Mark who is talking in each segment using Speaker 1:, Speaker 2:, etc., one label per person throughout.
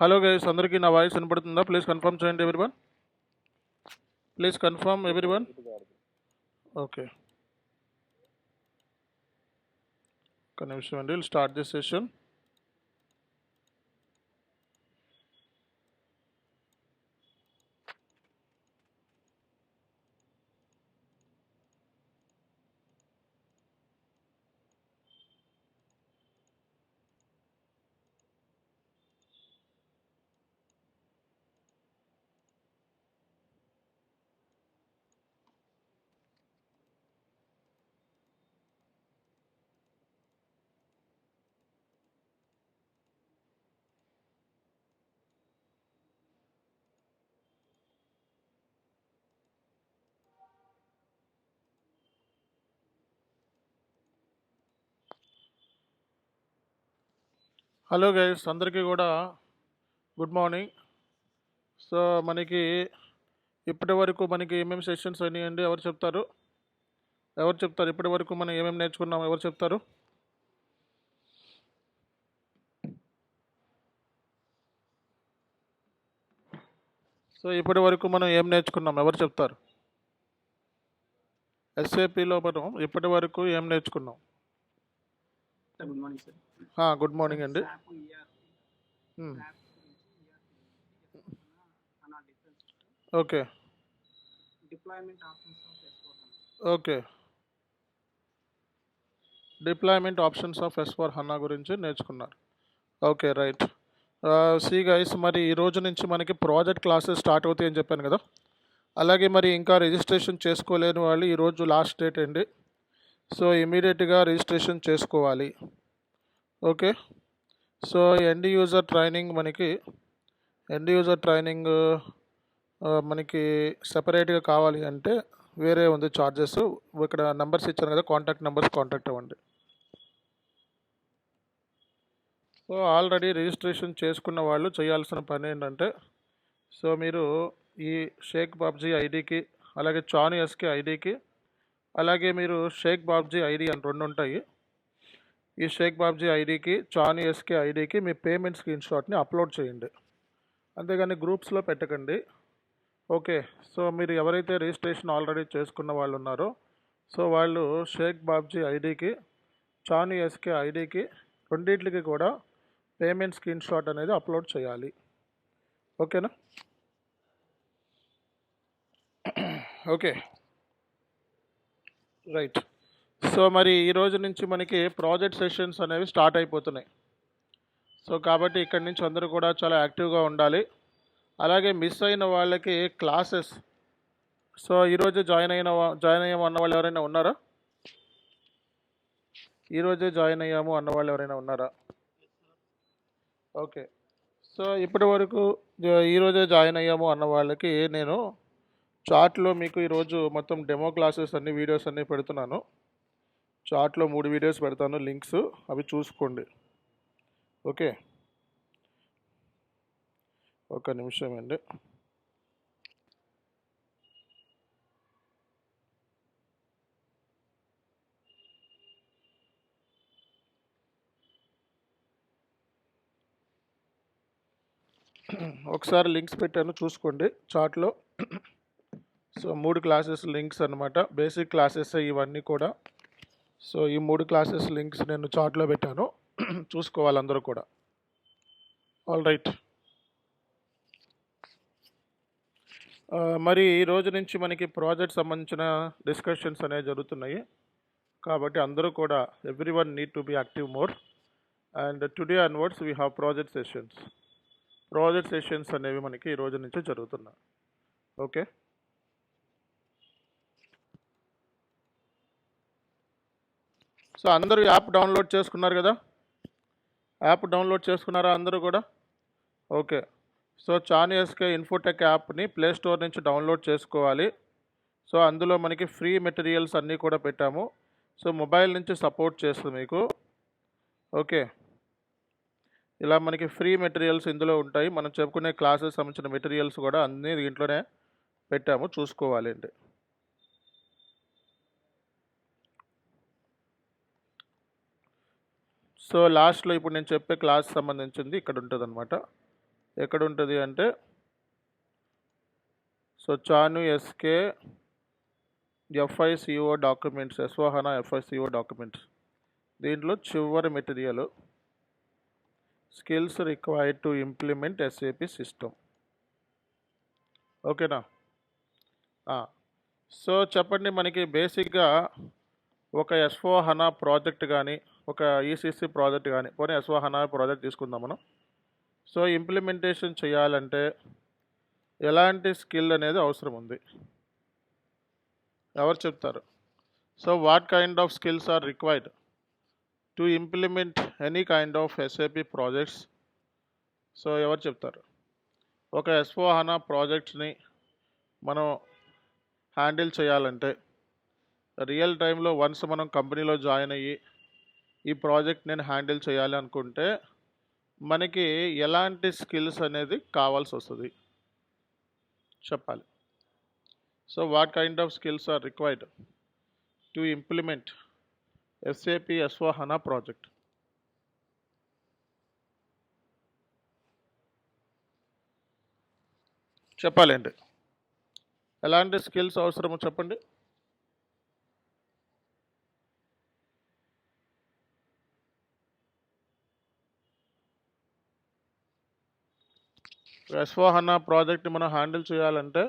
Speaker 1: Hello guys, అందరికీ నా voice వినపడుతుందా? ప్లీజ్ కన్ఫర్మ్ చేయండి everyone. Please confirm everyone. Okay, ఒక నిమిషం అండి. Will start this session. Hello guys, అందరికీ కూడా గుడ్ మార్నింగ్. సో మనకి ఇప్పటి వరకు మనకి ఏమేమి సెషన్స్ అయినాయండి? ఎవరు చెప్తారు? ఇప్పటి వరకు మనం ఏమేమి నేర్చుకున్నాం? ఎవరు చెప్తారు? సో ఇప్పటి వరకు మనం ఏం నేర్చుకున్నాం? ఎవరు చెప్తారు? ఎస్ఏపిలో మనం ఇప్పటి వరకు ఏం నేర్చుకున్నాం?
Speaker 2: Good morning sir.
Speaker 1: Good morning అండి. Okay okay, deployment options of S/4HANA గురించి నేర్చుకున్నారు. Okay, right. సి గైస్, మరి ఈ రోజు నుంచి మనకి ప్రాజెక్ట్ క్లాసెస్ స్టార్ట్ అవుతాయి అని చెప్పాను కదా. అలాగే మరి ఇంకా రిజిస్ట్రేషన్ చేసుకోలేని వాళ్ళు ఈరోజు లాస్ట్ డేట్ అండి. సో ఇమీడియట్గా రిజిస్ట్రేషన్ చేసుకోవాలి. Okay, so end user training మనకి సెపరేట్గా కావాలి అంటే వేరే ఉంది చార్జెస్. ఇక్కడ నెంబర్స్ ఇచ్చాను కదా, కాంటాక్ట్ నెంబర్స్ కాంటాక్ట్ అవ్వండి. సో ఆల్రెడీ రిజిస్ట్రేషన్ చేసుకున్న వాళ్ళు చేయాల్సిన పని ఏంటంటే, సో మీరు ఈ షేక్ బాబ్జీ ఐడికి, అలాగే చాను ఎస్కే ఐడికి, అలాగే మీరు షేక్ బాబ్జీ ఐడి అని రెండు ఉంటాయి. ఈ షేక్ బాబ్జీ ఐడికి, చాను ఎస్కే ఐడికి మీ పేమెంట్ స్క్రీన్ షాట్ని అప్లోడ్ చేయండి, అంతేగాని గ్రూప్స్లో పెట్టకండి. ఓకే, సో మీరు ఎవరైతే రిజిస్ట్రేషన్ ఆల్రెడీ చేసుకున్న వాళ్ళు ఉన్నారో, సో వాళ్ళు షేక్ బాబ్జీ ఐడికి, చాను ఎస్కే ఐడికి రెండింటికి కూడా పేమెంట్ స్క్రీన్ షాట్ అనేది అప్లోడ్ చేయాలి. ఓకేనా? Okay, right. సో మరి ఈ రోజు నుంచి మనకి ప్రాజెక్ట్ సెషన్స్ అనేవి స్టార్ట్ అయిపోతున్నాయి. సో కాబట్టి ఇక్కడి నుంచి అందరూ కూడా చాలా యాక్టివ్గా ఉండాలి. అలాగే మిస్ అయిన వాళ్ళకి క్లాసెస్, సో ఈరోజు జాయిన్ అయ్యాము అన్న వాళ్ళు ఎవరైనా ఉన్నారా? ఈరోజే జాయిన్ అయ్యాము అన్న వాళ్ళు ఎవరైనా ఉన్నారా? ఓకే, సో ఇప్పటి వరకు ఈరోజే జాయిన్ అయ్యాము అన్న వాళ్ళకి నేను చాట్లో మీకు ఈరోజు మొత్తం డెమో క్లాసెస్ అన్ని వీడియోస్ అన్నీ పెడుతున్నాను. చాట్లో 3 వీడియోస్ పెడతాను, లింక్స్ అవి చూసుకోండి. ఓకే, ఒక నిమిషం అండి. ఒకసారి లింక్స్ పెట్టాను, చూసుకోండి చాట్లో. సో 3 క్లాసెస్ లింక్స్ అనమాట, బేసిక్ క్లాసెస్ ఇవన్నీ కూడా. సో ఈ 3 క్లాసెస్ లింక్స్ నేను చాట్లో పెట్టాను, చూసుకోవాలి అందరూ కూడా. All right. మరి ఈ రోజు నుంచి మనకి ప్రాజెక్ట్ సంబంధించిన డిస్కషన్స్ అనేవి జరుగుతున్నాయి. కాబట్టి అందరూ కూడా everyone need to be active more. And today onwards we have project sessions అనేవి మనకి ఈ రోజు నుంచి జరుగుతున్నాయి. ఓకే, సో అందరూ యాప్ డౌన్లోడ్ చేసుకున్నారు కదా? యాప్ డౌన్లోడ్ చేసుకున్నారా అందరూ కూడా? Okay, so Chanu S K Infotech యాప్ని ప్లే స్టోర్ నుంచి డౌన్లోడ్ చేసుకోవాలి. సో అందులో మనకి ఫ్రీ మెటీరియల్స్ అన్నీ కూడా పెట్టాము. సో మొబైల్ నుంచి సపోర్ట్ చేస్తుంది మీకు. ఓకే, ఇలా మనకి ఫ్రీ మెటీరియల్స్ ఇందులో ఉంటాయి. మనం చెప్పుకునే క్లాసెస్ సంబంధించిన మెటీరియల్స్ కూడా అన్నీ దీంట్లోనే పెట్టాము, చూసుకోవాలి అండి. సో లాస్ట్లో ఇప్పుడు నేను చెప్పే క్లాస్ సంబంధించింది ఇక్కడ ఉంటుంది అనమాట. ఎక్కడ ఉంటుంది అంటే so Chanu S K FICO documents, S/4HANA FICO documents, దీంట్లో చివరి material skills required to implement SAP system. ఓకేనా? సో చెప్పండి, మనకి బేసిక్గా ఒక S/4HANA ప్రాజెక్ట్ కానీ ఒక ECC ప్రాజెక్ట్ కానీ, పోనీ S/4HANA ప్రాజెక్ట్ తీసుకుందాం మనం. సో ఇంప్లిమెంటేషన్ చేయాలంటే ఎలాంటి స్కిల్ అనేది అవసరం ఉంది, ఎవరు చెప్తారు? So what kind of skills are required to implement any kind of SAP projects? So ఎవరు చెప్తారు? ఒక S/4HANA ప్రాజెక్ట్స్ని మనం హ్యాండిల్ చేయాలంటే రియల్ టైంలో వన్స్ మనం కంపెనీలో జాయిన్ అయ్యి ఈ ప్రాజెక్ట్ నేను హ్యాండిల్ చేయాలి అనుకుంటే మనకి ఎలాంటి స్కిల్స్ అనేది కావాల్సి వస్తుంది చెప్పాలి. So what kind of skills are required to implement SAP S/4HANA project? చెప్పాలండి, ఎలాంటి స్కిల్స్ అవసరమో చెప్పండి. S/4HANA ప్రాజెక్ట్ని మనం హ్యాండిల్ చేయాలంటే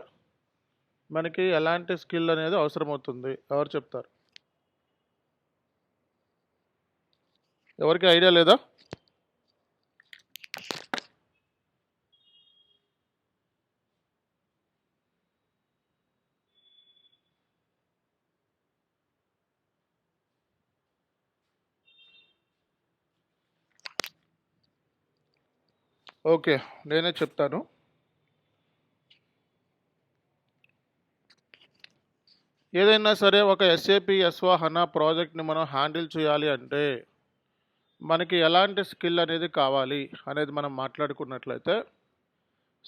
Speaker 1: మనకి ఎలాంటి స్కిల్ అనేది అవసరమవుతుంది, ఎవరు చెప్తారు? ఎవరికి ఐడియా లేదా? ఓకే, నేనే చెప్తాను. ఏదైనా సరే ఒక SAP S/4HANA ప్రాజెక్ట్ని మనం హ్యాండిల్ చేయాలి అంటే మనకి ఎలాంటి స్కిల్ అనేది కావాలి అనేది మనం మాట్లాడుకున్నట్లయితే,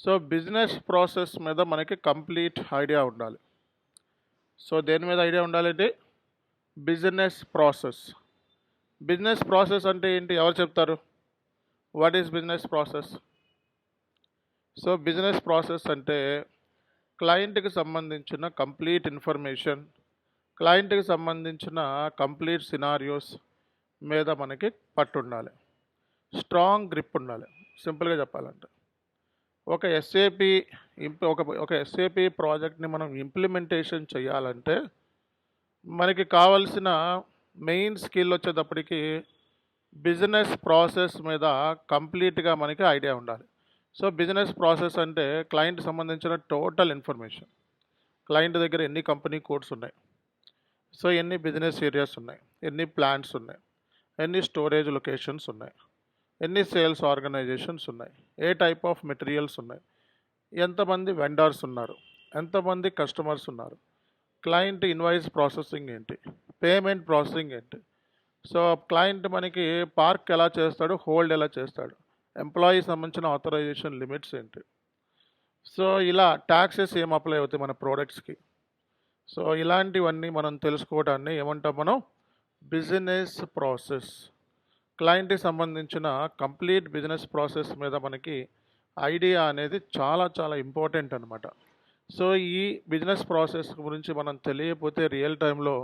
Speaker 1: సో బిజినెస్ ప్రాసెస్ మీద మనకి కంప్లీట్ ఐడియా ఉండాలి. సో దేని మీద ఐడియా ఉండాలంటే బిజినెస్ ప్రాసెస్. బిజినెస్ ప్రాసెస్ అంటే ఏంటి, ఎవరు చెప్తారు? What is business process? So business process అంటే క్లయింట్కి సంబంధించిన కంప్లీట్ ఇన్ఫర్మేషన్, క్లయింట్కి సంబంధించిన కంప్లీట్ సినారియోస్ మీద మనకి పట్టు ఉండాలి, స్ట్రాంగ్ గ్రిప్ ఉండాలి. సింపుల్గా చెప్పాలంటే ఒక SAP ప్రాజెక్ట్ని మనం ఇంప్లిమెంటేషన్ చేయాలంటే మనకి కావాల్సిన మెయిన్ స్కిల్ వచ్చేటప్పటికి బిజినెస్ ప్రాసెస్ మీద కంప్లీట్గా మనకి ఐడియా ఉండాలి. సో బిజినెస్ ప్రాసెస్ అంటే క్లయింట్ సంబంధించిన టోటల్ ఇన్ఫర్మేషన్, క్లయింట్ దగ్గర ఎన్ని కంపెనీ కోడ్స్ ఉన్నాయి, సో ఎన్ని బిజినెస్ ఏరియాస్ ఉన్నాయి, ఎన్ని ప్లాంట్స్ ఉన్నాయి, ఎన్ని స్టోరేజ్ లొకేషన్స్ ఉన్నాయి, ఎన్ని సేల్స్ ఆర్గనైజేషన్స్ ఉన్నాయి, ఏ టైప్ ఆఫ్ మెటీరియల్స్ ఉన్నాయి, ఎంతమంది వెండర్స్ ఉన్నారు, ఎంతమంది కస్టమర్స్ ఉన్నారు, క్లయింట్ ఇన్వాయిస్ ప్రాసెసింగ్ ఏంటి, పేమెంట్ ప్రాసెసింగ్ ఏంటి, సో క్లయింట్ మనకి పార్క్ ఎలా చేస్తాడు, హోల్డ్ ఎలా చేస్తాడు, ఎంప్లాయీ సంబంధించిన ఆథరైజేషన్ లిమిట్స్ ఏంటి, సో ఇలా ట్యాక్సెస్ ఏం అప్లై అవుతాయి మన ప్రోడక్ట్స్కి. సో ఇలాంటివన్నీ మనం తెలుసుకోవడాన్ని ఏమంటాం మనం? Business process. క్లయింట్కి సంబంధించిన కంప్లీట్ బిజినెస్ ప్రాసెస్ మీద మనకి ఐడియా అనేది చాలా చాలా ఇంపార్టెంట్ అనమాట. సో ఈ బిజినెస్ ప్రాసెస్ గురించి మనం తెలియకపోతే రియల్ టైంలో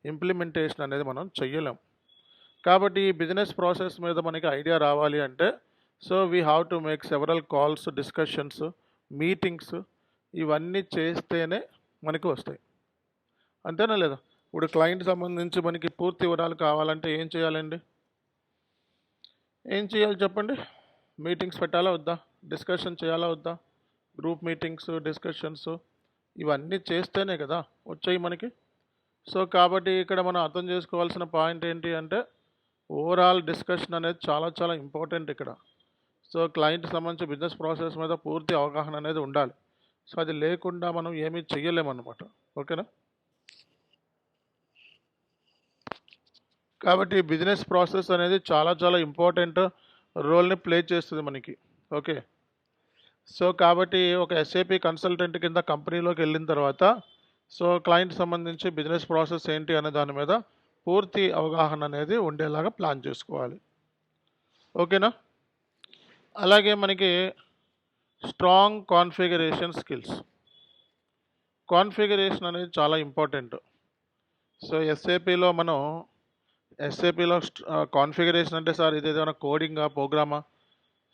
Speaker 1: ఇంప్లిమెంటేషన్ అనేది మనం చెయ్యలేం. కాబట్టి ఈ బిజినెస్ ప్రాసెస్ మీద మనకి ఐడియా రావాలి అంటే so we have to make several calls, discussions, meetings, ఇవన్నీ చేస్తేనే మనకి వస్తాయి. అంతేనా లేదా? ఇప్పుడు క్లయింట్ సంబంధించి మనకి పూర్తి వివరాలు కావాలంటే ఏం చేయాలండి? ఏం చేయాలి చెప్పండి? మీటింగ్స్ పెట్టాలా వద్దా? డిస్కషన్ చేయాలా వద్దా? గ్రూప్ మీటింగ్స్, డిస్కషన్స్ ఇవన్నీ చేస్తేనే కదా వచ్చాయి మనకి. సో కాబట్టి ఇక్కడ మనం అర్థం చేసుకోవాల్సిన పాయింట్ ఏంటి అంటే ఓవరాల్ డిస్కషన్ అనేది చాలా చాలా ఇంపార్టెంట్ ఇక్కడ. సో క్లయింట్ సంబంధించి బిజినెస్ ప్రాసెస్ మీద పూర్తి అవగాహన అనేది ఉండాలి. సో అది లేకుండా మనం ఏమీ చెయ్యలేమన్నమాట. ఓకేనా? కాబట్టి బిజినెస్ ప్రాసెస్ అనేది చాలా చాలా ఇంపార్టెంట్ రోల్ని ప్లే చేస్తుంది మనకి. ఓకే, సో కాబట్టి ఒక SAP కన్సల్టెంట్ కింద కంపెనీలోకి వెళ్ళిన తర్వాత సో క్లయింట్ సంబంధించి బిజినెస్ ప్రాసెస్ ఏంటి అనే దాని మీద పూర్తి అవగాహన అనేది ఉండేలాగా ప్లాన్ చేసుకోవాలి. ఓకేనా? అలాగే మనకి స్ట్రాంగ్ కాన్ఫిగరేషన్ స్కిల్స్. కాన్ఫిగరేషన్ అనేది చాలా ఇంపార్టెంట్. సో ఎస్ఏపిలో కాన్ఫిగరేషన్ అంటే సార్ ఇది ఏదైనా కోడింగా, ప్రోగ్రామా,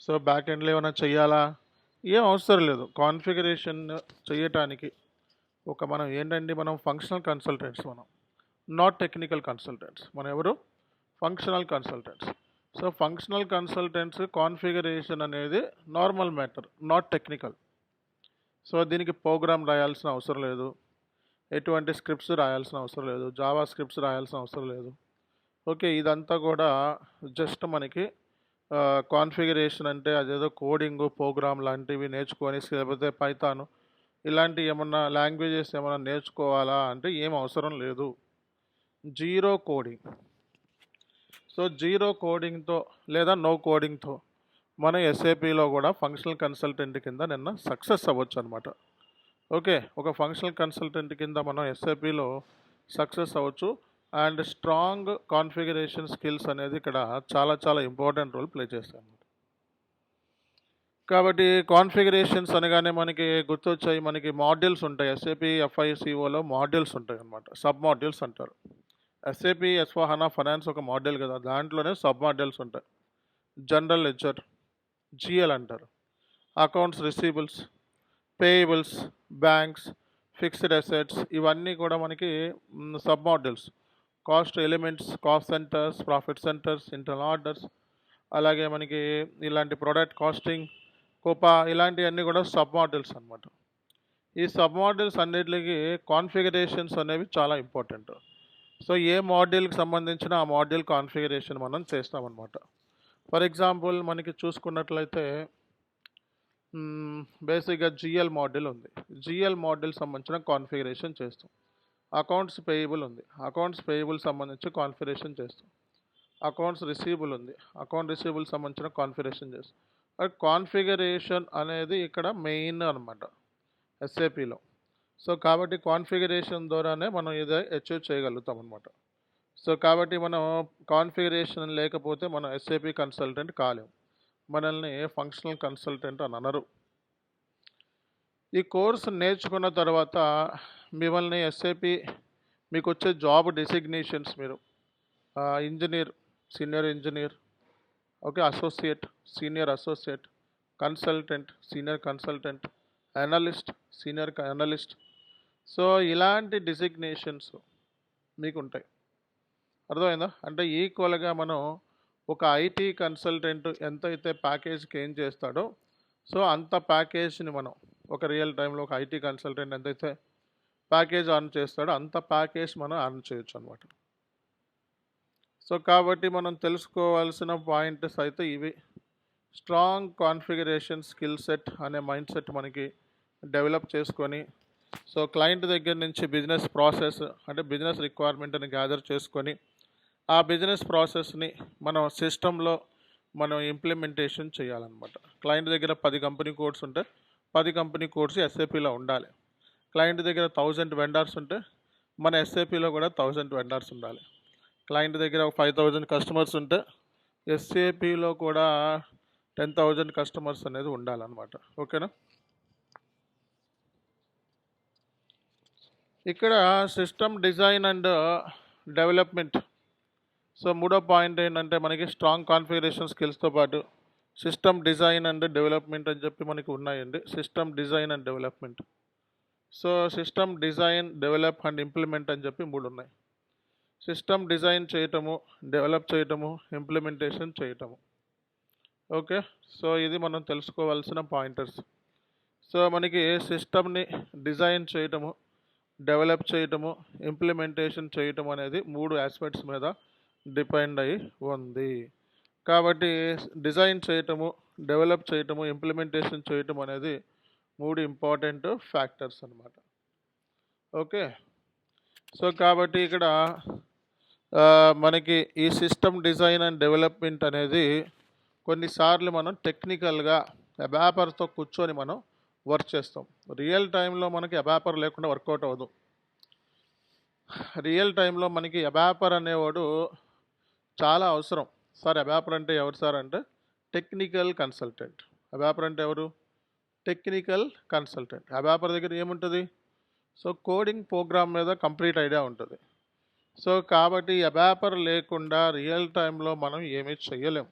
Speaker 1: సో బ్యాక్ ఎండ్లో ఏమైనా చెయ్యాలా, ఏం అవసరం లేదు. కాన్ఫిగరేషన్ చేయటానికి మనం ఏంటండి, మనం ఫంక్షనల్ కన్సల్టెంట్స్, మనం నాట్ టెక్నికల్ కన్సల్టెంట్స్. మనం ఎవరు? Functional consultants. So functional consultants configuration అనేది normal matter, not technical. So దీనికి ప్రోగ్రామ్ రాయాల్సిన అవసరం లేదు, ఎటువంటి స్క్రిప్ట్స్ రాయాల్సిన అవసరం లేదు, జావా స్క్రిప్ట్స్ రాయాల్సిన అవసరం లేదు. ఓకే, ఇదంతా కూడా జస్ట్ మనకి కాన్ఫిగరేషన్ అంటే అదేదో కోడింగ్, ప్రోగ్రామ్ లాంటివి నేర్చుకొని, లేకపోతే పైథాన్ ఇలాంటి ఏమన్నా లాంగ్వేజెస్ ఏమన్నా నేర్చుకోవాలా అంటే ఏం అవసరం లేదు. Zero coding. సో జీరో కోడింగ్తో లేదా నో కోడింగ్తో మన ఎస్ఏపిలో కూడా ఫంక్షనల్ కన్సల్టెంట్ కింద నిన్న సక్సెస్ అవ్వచ్చు అనమాట. ఓకే, ఒక ఫంక్షనల్ కన్సల్టెంట్ కింద మనం ఎస్ఏపిలో సక్సెస్ అవ్వచ్చు. అండ్ స్ట్రాంగ్ కాన్ఫిగరేషన్ స్కిల్స్ అనేది ఇక్కడ చాలా చాలా ఇంపార్టెంట్ రోల్ ప్లే చేస్తాయి. కాబట్టి కాన్ఫిగరేషన్స్ అనగానే మనకి గుర్తొచ్చాయి, మనకి మాడ్యూల్స్ ఉంటాయి. ఎస్ఏపి ఎఫ్ఐసిఓలో మాడ్యూల్స్ ఉంటాయి అన్నమాట, సబ్ మాడ్యూల్స్ అంటారు. ఎస్ఏపి ఎస్4HANA ఫైనాన్స్ ఒక మాడ్యూల్ కదా, దాంట్లోనే సబ్ మాడ్యూల్స్ ఉంటాయి. జనరల్ లెడ్జర్, జిఎల్ అంటారు, accounts receivables, payables, banks, fixed assets, ఇవన్నీ కూడా మనకి sub modules. Cost elements, cost centres, profit centres, internal orders, అలాగే మనకి ఇలాంటి ప్రోడక్ట్ కాస్టింగ్, కోపా, ఇలాంటివన్నీ కూడా సబ్ మాడ్యూల్స్ అనమాట. ఈ సబ్ మాడ్యూల్స్ అన్నిటికి కాన్ఫిగరేషన్స్ అనేవి చాలా ఇంపార్టెంట్. సో ఏ మాడ్యూల్కి సంబంధించిన ఆ మాడ్యూల్ కాన్ఫిగరేషన్ మనం చేస్తామన్నమాట. ఫర్ ఎగ్జాంపుల్ మనకి చూసుకున్నట్లయితే బేసిక్గా జిఎల్ మాడ్యూల్ ఉంది, జిఎల్ మాడ్యూల్ సంబంధించిన కాన్ఫిగరేషన్ చేస్తాం. అకౌంట్స్ పేయబుల్ ఉంది, అకౌంట్స్ పేయబుల్ సంబంధించి కాన్ఫిగరేషన్ చేస్తాం. అకౌంట్స్ రిసీబుల్ ఉంది, అకౌంట్ రిసీబుల్ సంబంధించిన కాన్ఫిగరేషన్ చేస్తాం. కాన్ఫిగరేషన్ అనేది ఇక్కడ మెయిన్ అనమాట ఎస్ఏపిలో. సో కాబట్టి కాన్ఫిగరేషన్ ద్వారానే మనం ఇది అచీవ్ చేయగలుగుతాం అనమాట. సో కాబట్టి మనం కాన్ఫిగరేషన్ లేకపోతే మనం ఎస్ఏపి కన్సల్టెంట్ కాలేము, మనల్ని ఫంక్షనల్ కన్సల్టెంట్ అని అనరు. ఈ కోర్సు నేర్చుకున్న తర్వాత మిమ్మల్ని ఎస్ఏపి మీకు వచ్చే జాబ్ డెసిగ్నేషన్స్, మీరు engineer, senior engineer, okay, associate, senior associate, consultant, senior consultant, analyst, senior analyst, so ఇలాంటి డిసిగ్నేషన్స్ మీకు ఉంటాయి. అర్థమైందా? అంటే ఈక్వల్గా మనం ఒక ఐటీ కన్సల్టెంట్ ఎంతైతే ప్యాకేజ్కి ఏం చేస్తాడో, సో అంత ప్యాకేజ్ని మనం ఒక రియల్ టైంలో ఒక ఐటీ కన్సల్టెంట్ ఎంతైతే ప్యాకేజ్ అర్న్ చేస్తాడో అంత ప్యాకేజ్ మనం అర్న్ చేయొచ్చు అనమాట. సో కాబట్టి మనం తెలుసుకోవాల్సిన పాయింట్స్ అయితే ఇవి. స్ట్రాంగ్ కాన్ఫిగరేషన్ స్కిల్ సెట్ అనే మైండ్ సెట్ మనకి డెవలప్ చేసుకొని, సో క్లయింట్ దగ్గర నుంచి బిజినెస్ ప్రాసెస్ అంటే బిజినెస్ రిక్వైర్మెంట్ని గ్యాదర్ చేసుకొని, ఆ బిజినెస్ ప్రాసెస్ని మనం సిస్టంలో మనం ఇంప్లిమెంటేషన్ చేయాలన్నమాట. క్లయింట్ దగ్గర 10 కంపెనీ కోడ్స్ ఉంటే 10 కంపెనీ కోడ్స్ ఎస్ఏపిలో ఉండాలి. క్లయింట్ దగ్గర 1000 వెండర్స్ ఉంటే మన ఎస్ఏపిలో కూడా 1000 వెండర్స్ ఉండాలి. క్లయింట్ దగ్గర 5000 కస్టమర్స్ ఉంటే ఎస్ఏపిలో కూడా 10,000 కస్టమర్స్ అనేది ఉండాలన్నమాట. ఓకేనా? ఇక్కడ system design and development. So మూడో పాయింట్ ఏంటంటే మనకి స్ట్రాంగ్ కాన్ఫిగరేషన్ స్కిల్స్తో పాటు సిస్టమ్ డిజైన్ అండ్ డెవలప్మెంట్ అని చెప్పి మనకి ఉన్నాయండి. System design and development. So system design, develop and implement అని చెప్పి 3 ఉన్నాయి. సిస్టమ్ డిజైన్ చేయటము, డెవలప్ చేయటము, ఇంప్లిమెంటేషన్ చేయటము. ఓకే, సో ఇది మనం తెలుసుకోవాల్సిన పాయింటర్స్. సో మనకి సిస్టమ్ని డిజైన్ చేయటము, డెవలప్ చేయటము, ఇంప్లిమెంటేషన్ చేయటం అనేది 3 ఆస్పెక్ట్స్ మీద డిపెండ్ అయి ఉంది. కాబట్టి డిజైన్ చేయటము, డెవలప్ చేయటము, ఇంప్లిమెంటేషన్ చేయటం అనేది 3 ఇంపార్టెంట్ ఫ్యాక్టర్స్ అన్నమాట. ఓకే, సో కాబట్టి ఇక్కడ మనకి ఈ సిస్టమ్ డిజైన్ అండ్ డెవలప్మెంట్ అనేది కొన్నిసార్లు మనం టెక్నికల్గా అబాపర్తో కూర్చొని మనం వర్క్ చేస్తాం. రియల్ టైంలో మనకి అబాపర్ లేకుండా వర్కౌట్ అవ్వదు. రియల్ టైంలో మనకి అబాపర్ అనేవాడు చాలా అవసరం. సార్ అబాపర్ అంటే ఎవరు సార్ అంటే టెక్నికల్ కన్సల్టెంట్. అబాపర్ అంటే ఎవరు? Technical consultant. అబాపర్ దగ్గర ఏముంటుంది? సో కోడింగ్ ప్రోగ్రామ్ మీద కంప్లీట్ ఐడియా ఉంటుంది. సో కాబట్టి అబాపర్ లేకుండా రియల్ టైంలో మనం ఏమీ చేయలేం.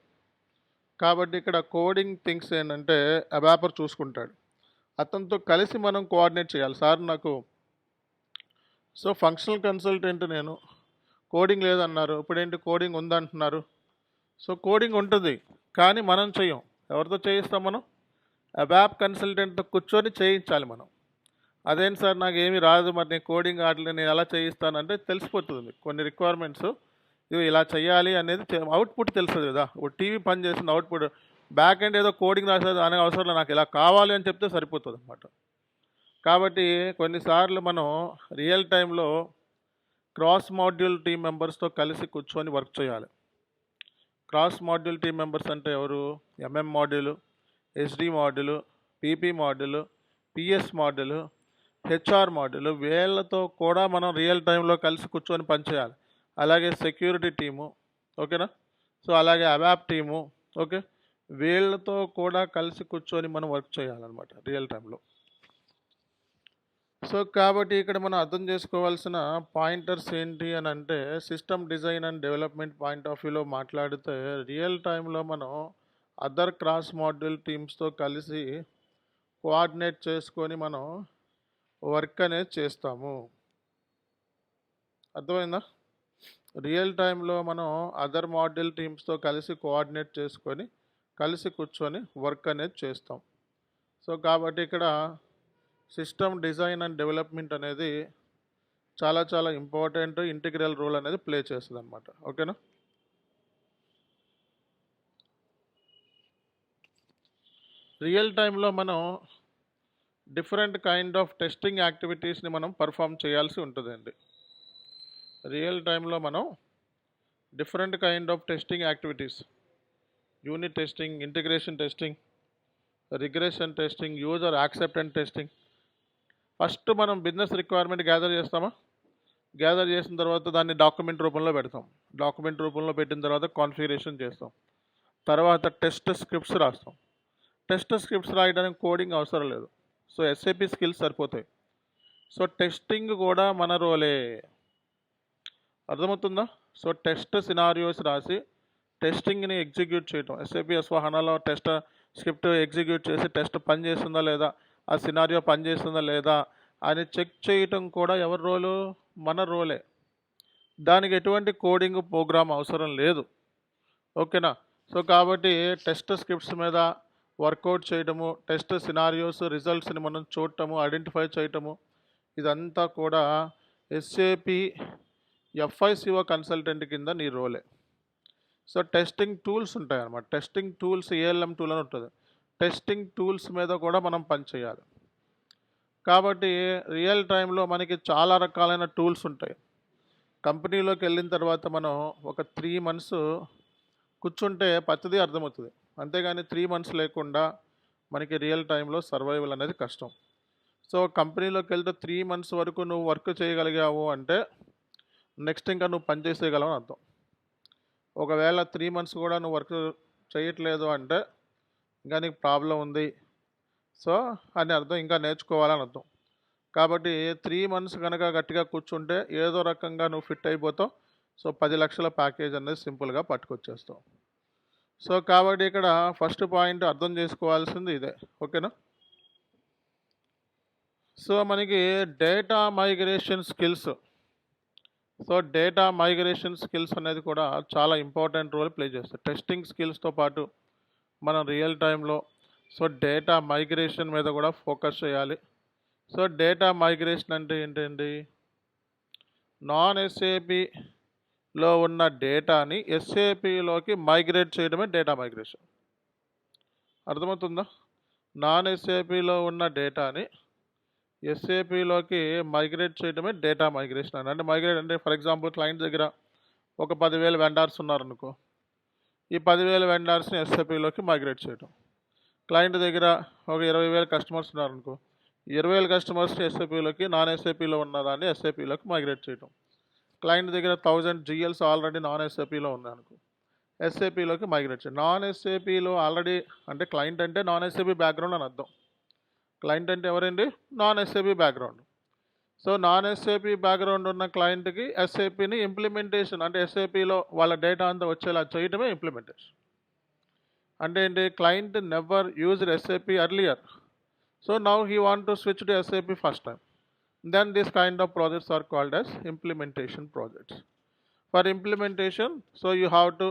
Speaker 1: కాబట్టి ఇక్కడ కోడింగ్ థింగ్స్ ఏంటంటే అబాపర్ చూసుకుంటాడు. అతనితో కలిసి మనం కోఆర్డినేట్ చేయాలి. సార్ నాకు సో ఫంక్షనల్ కన్సల్టెంట్ నేను, కోడింగ్ లేదన్నారు, ఇప్పుడేంటి కోడింగ్ ఉందంటున్నారు. సో కోడింగ్ ఉంటుంది కానీ మనం చెయ్యం. ఎవరితో చేయిస్తాం మనం? అబాప్ కన్సల్టెంట్తో కూర్చొని చేయించాలి మనం. అదేంటి సార్ నాకు ఏమీ రాదు, మరి నేను కోడింగ్ ఆటలు నేను ఎలా చేయిస్తానంటే తెలిసిపోతుంది మీకు కొన్ని రిక్వైర్మెంట్స్, ఇవి ఇలా చేయాలి అనేది అవుట్పుట్ తెలుస్తుంది కదా. ఒక టీవీ పని చేస్తుంది అవుట్పుట్, బ్యాక్ ఎండ్ ఏదో కోడింగ్ రాసేది అనే అవసరం లేదు, నాకు ఇలా కావాలి అని చెప్తే సరిపోతుంది అన్నమాట. కాబట్టి కొన్నిసార్లు మనం రియల్ టైంలో క్రాస్ మాడ్యూల్ టీమ్ మెంబర్స్తో కలిసి కూర్చొని వర్క్ చేయాలి. క్రాస్ మాడ్యూల్ టీమ్ మెంబర్స్ అంటే ఎవరు? MM module, SD module, PP module, PS module, HR module, వీళ్ళతో కూడా మనం రియల్ టైంలో కలిసి కూర్చొని పనిచేయాలి. అలాగే సెక్యూరిటీ టీము, ఓకేనా. సో అలాగే అబాప్ టీము, ఓకే, వీళ్ళతో కూడా కలిసి కూర్చొని మనం వర్క్ చేయాలన్నమాట రియల్ టైంలో. సో కాబట్టి ఇక్కడ మనం అర్థం చేసుకోవాల్సిన పాయింటర్స్ ఏంటి అని అంటే, system design and development point of వ్యూలో మాట్లాడితే రియల్ టైంలో మనం అదర్ క్రాస్ మాడ్యూల్ టీమ్స్తో కలిసి కోఆర్డినేట్ చేసుకొని మనం వర్క్ అనేది చేస్తాము. అర్థమైందా? రియల్ టైంలో మనం అదర్ మాడ్యూల్ టీమ్స్తో కలిసి కోఆర్డినేట్ చేసుకొని కలిసి కూర్చొని వర్క్ అనేది చేస్తాం. సో కాబట్టి ఇక్కడ సిస్టమ్ డిజైన్ అండ్ డెవలప్మెంట్ అనేది చాలా చాలా ఇంపార్టెంట్, ఇంటిగ్రల్ రోల్ అనేది ప్లే చేస్తుంది అనమాట. ఓకేనా. రియల్ టైంలో మనం డిఫరెంట్ కైండ్ ఆఫ్ టెస్టింగ్ యాక్టివిటీస్ని మనం పర్ఫామ్ చేయాల్సి ఉంటుందండి. రియల్ టైంలో మనం different kind of testing activities, unit testing, integration testing, regression testing, user acceptance testing. First మనం బిజినెస్ రిక్వైర్మెంట్ గ్యాదర్ చేస్తామా, గ్యాదర్ చేసిన తర్వాత దాన్ని డాక్యుమెంట్ రూపంలో పెడతాం. డాక్యుమెంట్ రూపంలో పెట్టిన తర్వాత కాన్ఫిగరేషన్ చేస్తాం. తర్వాత టెస్ట్ స్క్రిప్ట్స్ రాస్తాం. టెస్ట్ స్క్రిప్ట్స్ రాయడానికి కోడింగ్ అవసరం లేదు. సో ఎస్ఏపి స్కిల్స్ సరిపోతాయి. సో టెస్టింగ్ కూడా మన రోలే. అర్థమవుతుందా? సో టెస్ట్ సినారియోస్ రాసి టెస్టింగ్ని ఎగ్జిక్యూట్ చేయటం. ఎస్ఏపి S/4HANAలో టెస్ట్ స్క్రిప్ట్ ఎగ్జిక్యూట్ చేసి టెస్ట్ పని చేస్తుందా లేదా, ఆ సినారియో పని చేస్తుందా లేదా అని చెక్ చేయటం కూడా ఎవరి రోలు? మన రోలే. దానికి ఎటువంటి కోడింగ్ ప్రోగ్రామ్ అవసరం లేదు. ఓకేనా. సో కాబట్టి టెస్ట్ స్క్రిప్ట్స్ మీద వర్కౌట్ చేయటము, టెస్ట్ సినారియోస్ రిజల్ట్స్ని మనం చూడటము, ఐడెంటిఫై చేయటము, ఇదంతా కూడా ఎస్ఏపి FICO కన్సల్టెంట్ కింద నీ రోలే. సో టెస్టింగ్ టూల్స్ ఉంటాయి అన్నమాట. టెస్టింగ్ టూల్స్ ALM టూల్ అని ఉంటుంది. టెస్టింగ్ టూల్స్ మీద కూడా మనం పనిచేయాలి. కాబట్టి రియల్ టైంలో మనకి చాలా రకాలైన టూల్స్ ఉంటాయి. కంపెనీలోకి వెళ్ళిన తర్వాత మనం ఒక 3 months కూర్చుంటే ప్రతిదీ అర్థమవుతుంది. అంతేగాని 3 months లేకుండా మనకి రియల్ టైంలో సర్వైవల్ అనేది కష్టం. సో కంపెనీలోకి వెళ్తే 3 months వరకు నువ్వు వర్క్ చేయగలిగావు అంటే నెక్స్ట్ ఇంకా నువ్వు పని చేసేయగలవు అని అర్థం. ఒకవేళ 3 months కూడా నువ్వు వర్క్ చేయట్లేదు అంటే ఇంకా నీకు ప్రాబ్లం ఉంది సో అని అర్థం, ఇంకా నేర్చుకోవాలని అర్థం. కాబట్టి 3 months కనుక గట్టిగా కూర్చుంటే ఏదో రకంగా నువ్వు ఫిట్ అయిపోతావు. సో 10 లక్షల ప్యాకేజ్ అనేది సింపుల్గా పట్టుకొచ్చేస్తావు. సో కాబట్టి ఇక్కడ ఫస్ట్ పాయింట్ అర్థం చేసుకోవాల్సింది ఇదే. ఓకేనా. సో మనకి data migration skills. So data migration skills అనేది కూడా చాలా ఇంపార్టెంట్ రోల్ ప్లే చేస్తుంది. టెస్టింగ్ స్కిల్స్తో పాటు మనం రియల్ టైంలో సో డేటా మైగ్రేషన్ మీద కూడా ఫోకస్ చేయాలి. సో డేటా మైగ్రేషన్ అంటే ఏంటండి? నాన్ ఎస్ఏపిలో ఉన్న డేటాని ఎస్ఏపిలోకి మైగ్రేట్ చేయడమే డేటా మైగ్రేషన్. అర్థమవుతుందా? నాన్ ఎస్ఏపిలో ఉన్న డేటాని ఎస్ఏపిలోకి మైగ్రేట్ చేయడమే డేటా మైగ్రేషన్ అని. అంటే మైగ్రేట్ అంటే ఫర్ ఎగ్జాంపుల్ క్లయింట్ దగ్గర ఒక 10,000 వెండార్స్ ఉన్నారనుకో, ఈ 10,000 వెండార్స్ని ఎస్ఏపిలోకి మైగ్రేట్ చేయడం. క్లయింట్ దగ్గర ఒక 20,000 కస్టమర్స్ ఉన్నారనుకో, 20,000 కస్టమర్స్ని ఎస్ఏపిలోకి, నాన్ ఎస్ఏపిలో ఉన్నదాన్ని ఎస్ఏపిలోకి మైగ్రేట్ చేయడం. క్లయింట్ దగ్గర 1000 GLs ఆల్రెడీ నాన్ ఎస్ఏపిలో ఉన్నాయనుకో, ఎస్ఏపిలోకి మైగ్రేట్ చేయడం. నాన్ ఎస్ఏపిలో ఆల్రెడీ అంటే క్లయింట్ అంటే నాన్ ఎస్ఏపి బ్యాక్గ్రౌండ్ అని అర్థం. క్లయింట్ అంటే ఎవరండి? Non SAP background. So non SAP background ఉన్న క్లయింట్కి ఎస్ఏపిని ఇంప్లిమెంటేషన్ అంటే ఎస్ఏపిలో వాళ్ళ డేటా అంతా వచ్చేలా చేయటమే ఇంప్లిమెంటేషన్. అంటే ఏంటి? Client never used SAP earlier. So now he want to switch to SAP first time. Then this kind of projects are called as implementation projects. For implementation, so you have to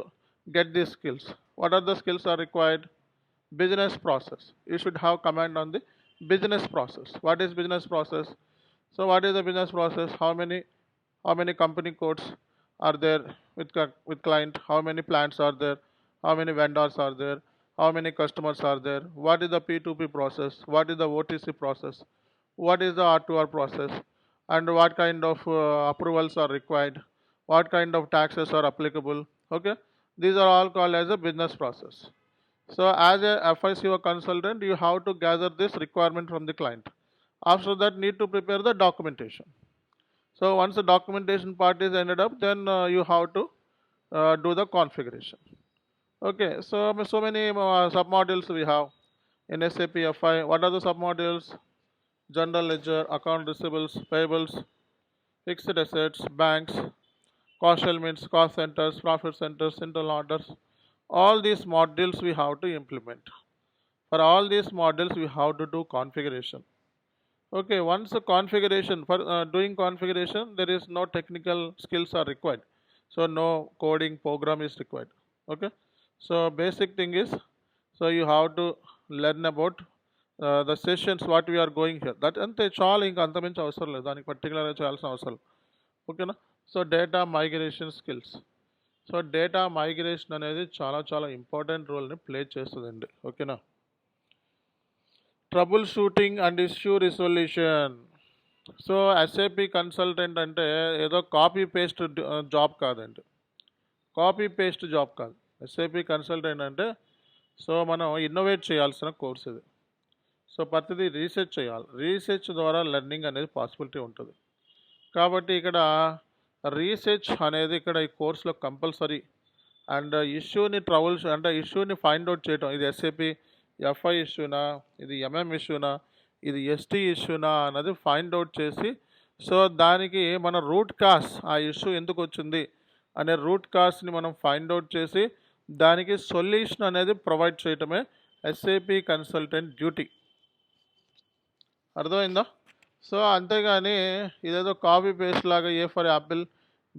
Speaker 1: get these skills. What are the skills are required? Business process. You should have command on the business process. What is business process? So what is the business process? How many company codes are there with client? How many plants are there? How many vendors are there? How many customers are there? What is the P2P process? What is the OTC process? What is the R2R process, and what kind of approvals are required, what kind of taxes are applicable. Okay, these are all called as a business process. So as a FICO consultant, you have to gather this requirement from the client. After that, need to prepare the documentation. So once the documentation part is ended up, then you have to do the configuration. Okay, so many submodules we have in SAP FI. What are the submodules? General ledger, account receivables, payables, fixed assets, banks, cost elements, cost centers, profit centers, internal orders. All these modules we have to implement. For all these modules we have to do configuration. Okay, once the configuration, for doing configuration, there is no technical skills are required. So no coding program is required. Okay, so basic thing is, so you have to learn about the sessions what we are going here. That అంతే చాలా, ఇంకా అంతమించి అవసరం లేదు, దానికి పర్టికులర్గా చేయాల్సిన అవసరం. ఓకేనా? So data migration skills. So data migration అనేది చాలా చాలా ఇంపార్టెంట్ రోల్ని ప్లే చేస్తుందండి. ఓకేనా? Trouble shooting and issue resolution. So SAP consultant అంటే ఏదో కాపీ పేస్ట్ జాబ్ కాదండి. కాపీ పేస్ట్ జాబ్ కాదు. ఎస్ఏపి కన్సల్టెంట్ అంటే సో మనం ఇన్నోవేట్ చేయాల్సిన కోర్స్ ఇది. సో ప్రతిదీ రీసెర్చ్ చేయాలి. రీసెర్చ్ ద్వారా లెర్నింగ్ అనేది పాసిబిలిటీ ఉంటుంది. కాబట్టి ఇక్కడ రీసెర్చ్ అనేది ఇక్కడ ఈ కోర్సులో కంపల్సరీ. అండ్ ఇష్యూని అంటే ఇష్యూని ఫైండ్ అవుట్ చేయటం, ఇది ఎస్ఏపి ఎఫ్ఐ ఇష్యూనా, ఇది ఎంఎం ఇష్యూనా, ఇది ఎస్టీ ఇష్యూనా అన్నది ఫైండ్ అవుట్ చేసి, సో దానికి మన రూట్ కాజ్, ఆ ఇష్యూ ఎందుకు వచ్చింది అనే రూట్ కాజ్ని మనం ఫైండ్ అవుట్ చేసి దానికి సొల్యూషన్ అనేది ప్రొవైడ్ చేయటమే ఎస్ఏపి కన్సల్టెంట్ డ్యూటీ. అర్థమైందా? సో అంతేగాని ఇదేదో కాపీ పేస్ట్ లాగా A for apple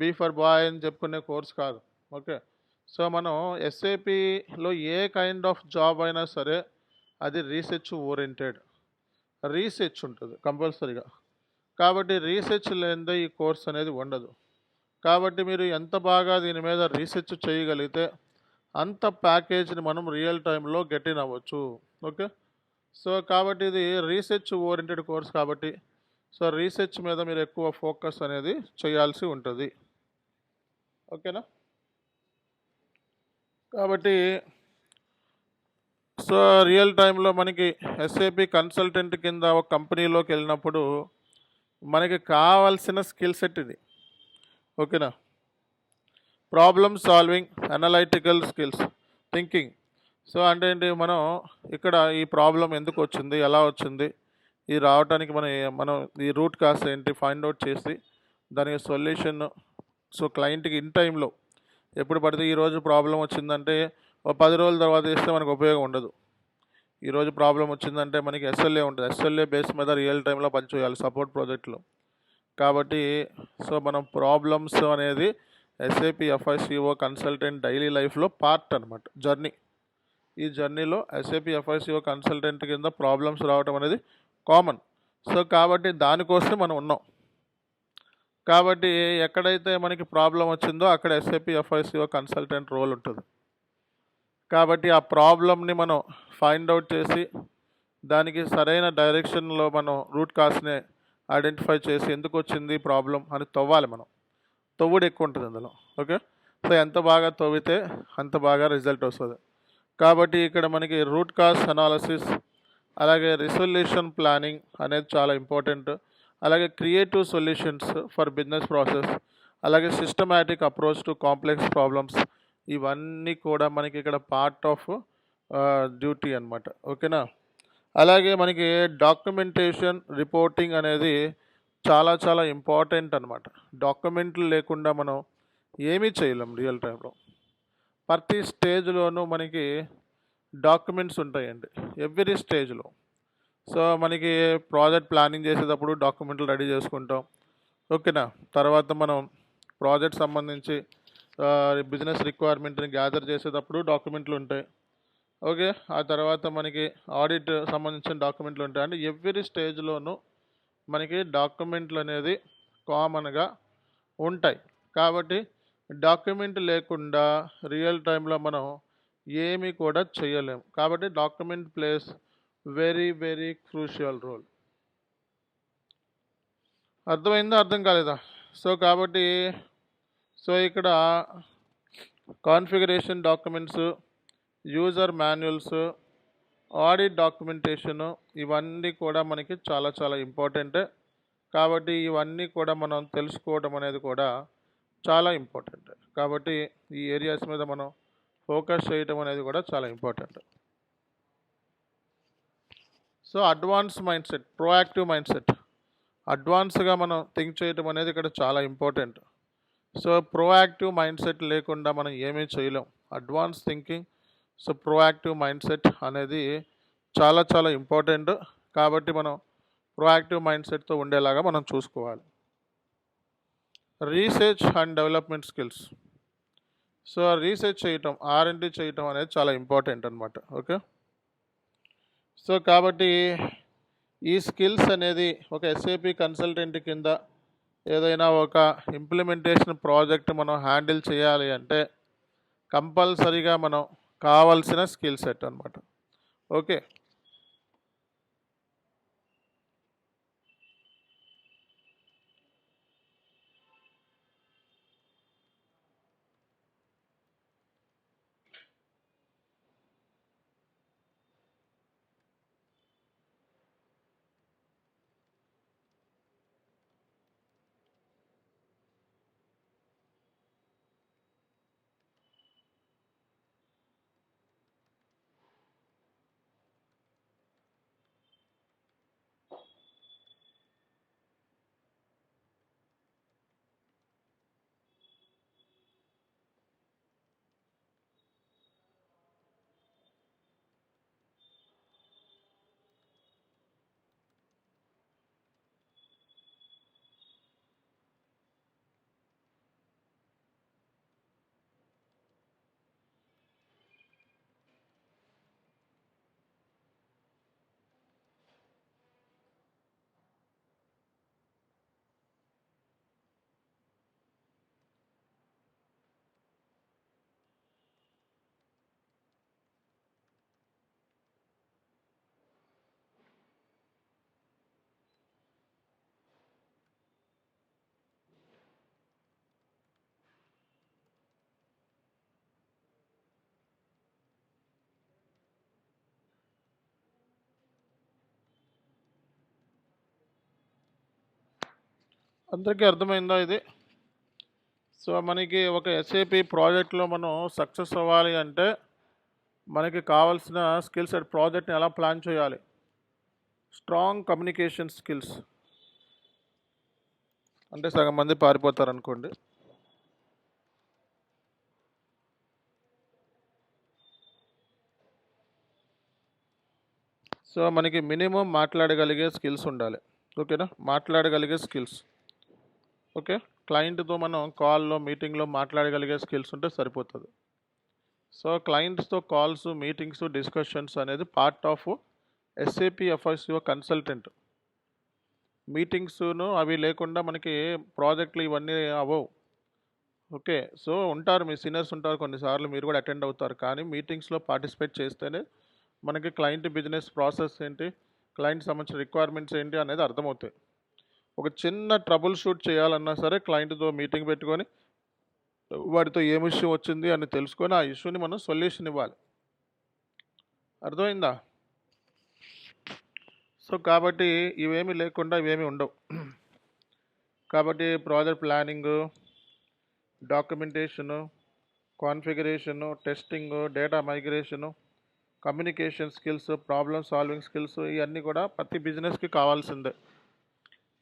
Speaker 1: B for boy అని చెప్పుకునే కోర్స్ కాదు. ఓకే, సో మనం ఎస్ఏపిలో ఏ కైండ్ ఆఫ్ జాబ్ అయినా సరే అది రీసెర్చ్ ఓరియంటెడ్, రీసెర్చ్ ఉంటుంది కంపల్సరీగా. కాబట్టి రీసెర్చ్ లేనిదే ఈ కోర్స్ అనేది ఉండదు. కాబట్టి మీరు ఎంత బాగా దీని మీద రీసెర్చ్ చేయగలిగితే అంత ప్యాకేజ్ని మనం రియల్ టైంలో గెట్ ఇన్ అవ్వచ్చు. ఓకే, సో కాబట్టి ఇది రీసెర్చ్ ఓరియంటెడ్ కోర్స్ కాబట్టి సో రీసెర్చ్ మీద మీరు ఎక్కువ ఫోకస్ అనేది చేయాల్సి ఉంటుంది. ఓకేనా? కాబట్టి సో రియల్ టైంలో మనకి ఎస్ఏపి కన్సల్టెంట్ కింద ఒక కంపెనీలోకి వెళ్ళినప్పుడు మనకి కావాల్సిన స్కిల్ సెట్ ఇది. ఓకేనా? Problem solving, analytical skills, thinking. So అంటే ఏంటి, మనం ఇక్కడ ఈ ప్రాబ్లం ఎందుకు వచ్చింది, ఎలా వచ్చింది, ఇది రావడానికి మనం ఈ రూట్ కాస్ ఏంటి ఫైండ్ అవుట్ చేసి దానికి సొల్యూషన్. సో క్లయింట్కి ఇన్ టైంలో ఎప్పుడు పడితే ఈరోజు ప్రాబ్లం వచ్చిందంటే ఒక 10 రోజుల తర్వాత ఇస్తే మనకు ఉపయోగం ఉండదు. ఈరోజు ప్రాబ్లం వచ్చిందంటే మనకి ఎస్ఎల్ఏ ఉంటుంది. ఎస్ఎల్ఏ బేస్ మీద రియల్ టైంలో పనిచేయాలి సపోర్ట్ ప్రాజెక్టులో. కాబట్టి సో మనం ప్రాబ్లమ్స్ అనేది ఎస్ఏపి ఎఫ్ఐసిఓ కన్సల్టెంట్ డైలీ లైఫ్లో పార్ట్ అనమాట, జర్నీ. ఈ జర్నీలో ఎస్ఏపి ఎఫ్ఐసిఓ కన్సల్టెంట్ కింద ప్రాబ్లమ్స్ రావడం అనేది కామన్. సో కాబట్టి దానికోసం మనం ఉన్నాం. కాబట్టి ఎక్కడైతే మనకి ప్రాబ్లం వచ్చిందో అక్కడ ఎస్ఏపి ఎఫ్ఐసిఓ కన్సల్టెంట్ రోల్ ఉంటుంది. కాబట్టి ఆ ప్రాబ్లమ్ని మనం ఫైండ్ అవుట్ చేసి దానికి సరైన డైరెక్షన్లో మనం రూట్ కాస్ని ఐడెంటిఫై చేసి ఎందుకు వచ్చింది ప్రాబ్లం అని తవ్వాలి. మనం తవ్వుడు ఎక్కువ ఉంటుంది అందులో. ఓకే, సో ఎంత బాగా తవ్వితే అంత బాగా రిజల్ట్ వస్తుంది. కాబట్టి ఇక్కడ మనకి రూట్ కాస్ అనాలసిస్, అలాగే రిజల్యూషన్ ప్లానింగ్ అనేది చాలా ఇంపార్టెంట్. అలాగే creative solutions for business process, అలాగే systematic approach to complex problems, ఇవన్నీ కూడా మనకి ఇక్కడ పార్ట్ ఆఫ్ డ్యూటీ అనమాట. ఓకేనా? అలాగే మనకి డాక్యుమెంటేషన్ రిపోర్టింగ్ అనేది చాలా చాలా ఇంపార్టెంట్ అనమాట. డాక్యుమెంట్లు లేకుండా మనం ఏమీ చేయలేం రియల్ టైంలో. ప్రతి స్టేజ్లోనూ మనకి డాక్యుమెంట్స్ ఉంటాయండి, ఎవ్రీ స్టేజ్లో. సో మనకి ప్రాజెక్ట్ ప్లానింగ్ చేసేటప్పుడు డాక్యుమెంట్లు రెడీ చేసుకుంటాం, ఓకేనా. తర్వాత మనం ప్రాజెక్ట్ సంబంధించి బిజినెస్ రిక్వైర్మెంట్ని గ్యాదర్ చేసేటప్పుడు డాక్యుమెంట్లు ఉంటాయి, ఓకే. ఆ తర్వాత మనకి ఆడిట్ సంబంధించిన డాక్యుమెంట్లు ఉంటాయి. అంటే ఎవ్రీ స్టేజ్లోనూ మనకి డాక్యుమెంట్లు అనేది కామన్గా ఉంటాయి. కాబట్టి డాక్యుమెంట్ లేకుండా రియల్ టైంలో మనం ఏమీ కూడా చేయలేము. కాబట్టి document plays very very crucial role. అర్థమైందా, అర్థం కాలేదా? కాబట్టి ఇక్కడ configuration documents, user manuals, audit documentation ఇవన్నీ కూడా మనకి చాలా చాలా ఇంపార్టెంటే. కాబట్టి ఇవన్నీ కూడా మనం తెలుసుకోవడం అనేది కూడా చాలా ఇంపార్టెంట్. కాబట్టి ఈ ఏరియాస్ మీద మనం ఫోకస్ చేయడం అనేది కూడా చాలా important. So advance mind set, proactive mind set, అడ్వాన్స్గా మనం థింక్ చేయడం అనేది ఇక్కడ చాలా important. So proactive mind set లేకుండా మనం ఏమీ చేయలేం. Advance thinking, so proactive mind set అనేది చాలా చాలా ఇంపార్టెంట్. కాబట్టి మనం ప్రోయాక్టివ్ మైండ్ సెట్తో ఉండేలాగా మనం చూసుకోవాలి. Research and development skills. So research చేయటం, R&D చేయటం అనేది చాలా ఇంపార్టెంట్ అనమాట, ఓకే. సో కాబట్టి ఈ స్కిల్స్ అనేది ఒక SAP కన్సల్టెంట్ కింద ఏదైనా ఒక ఇంప్లిమెంటేషన్ ప్రాజెక్ట్ మనం హ్యాండిల్ చేయాలి అంటే కంపల్సరీగా మనం కావాల్సిన స్కిల్ సెట్ అనమాట, ఓకే. అందరికీ అర్థమైందా ఇది? సో మనకి ఒక SAP ప్రాజెక్ట్లో మనం సక్సెస్ అవ్వాలి అంటే మనకి కావాల్సిన స్కిల్ సెట్, ప్రాజెక్ట్ని ఎలా ప్లాన్ చేయాలి, స్ట్రాంగ్ కమ్యూనికేషన్ స్కిల్స్. అంటే సగం మంది పారిపోతారు అనుకోండి. సో మనకి మినిమం మాట్లాడగలిగే స్కిల్స్ ఉండాలి, ఓకేనా. మాట్లాడగలిగే స్కిల్స్, ఓకే. క్లయింట్తో మనం కాల్లో, మీటింగ్లో మాట్లాడగలిగే స్కిల్స్ ఉంటే సరిపోతుంది. సో క్లయింట్స్తో కాల్స్, మీటింగ్స్, డిస్కషన్స్ అనేది part of SAP FICO consultant. మీటింగ్స్ను అవి లేకుండా మనకి ప్రాజెక్టులు ఇవన్నీ అవ్వవు, ఓకే. సో ఉంటారు, మీ సీనియర్స్ ఉంటారు, కొన్నిసార్లు మీరు కూడా అటెండ్ అవుతారు. కానీ మీటింగ్స్లో పార్టిసిపేట్ చేస్తేనే మనకి క్లయింట్ బిజినెస్ ప్రాసెస్ ఏంటి, క్లయింట్ సంబంధించిన రిక్వైర్మెంట్స్ ఏంటి అనేది అర్థమవుతాయి. ఒక చిన్న ట్రబుల్ షూట్ చేయాలన్నా సరే క్లయింట్తో మీటింగ్ పెట్టుకొని వాడితో ఏం ఇష్యూ వచ్చింది అని తెలుసుకొని ఆ ఇష్యూని మనం సొల్యూషన్ ఇవ్వాలి. అర్థమైందా? సో కాబట్టి ఇవేమీ లేకుండా ఇవేమీ ఉండవు. కాబట్టి project planning, documentation, configuration, testing, data migration, communication skills, problem solving skills, ఇవన్నీ కూడా ప్రతి బిజినెస్కి కావాల్సిందే.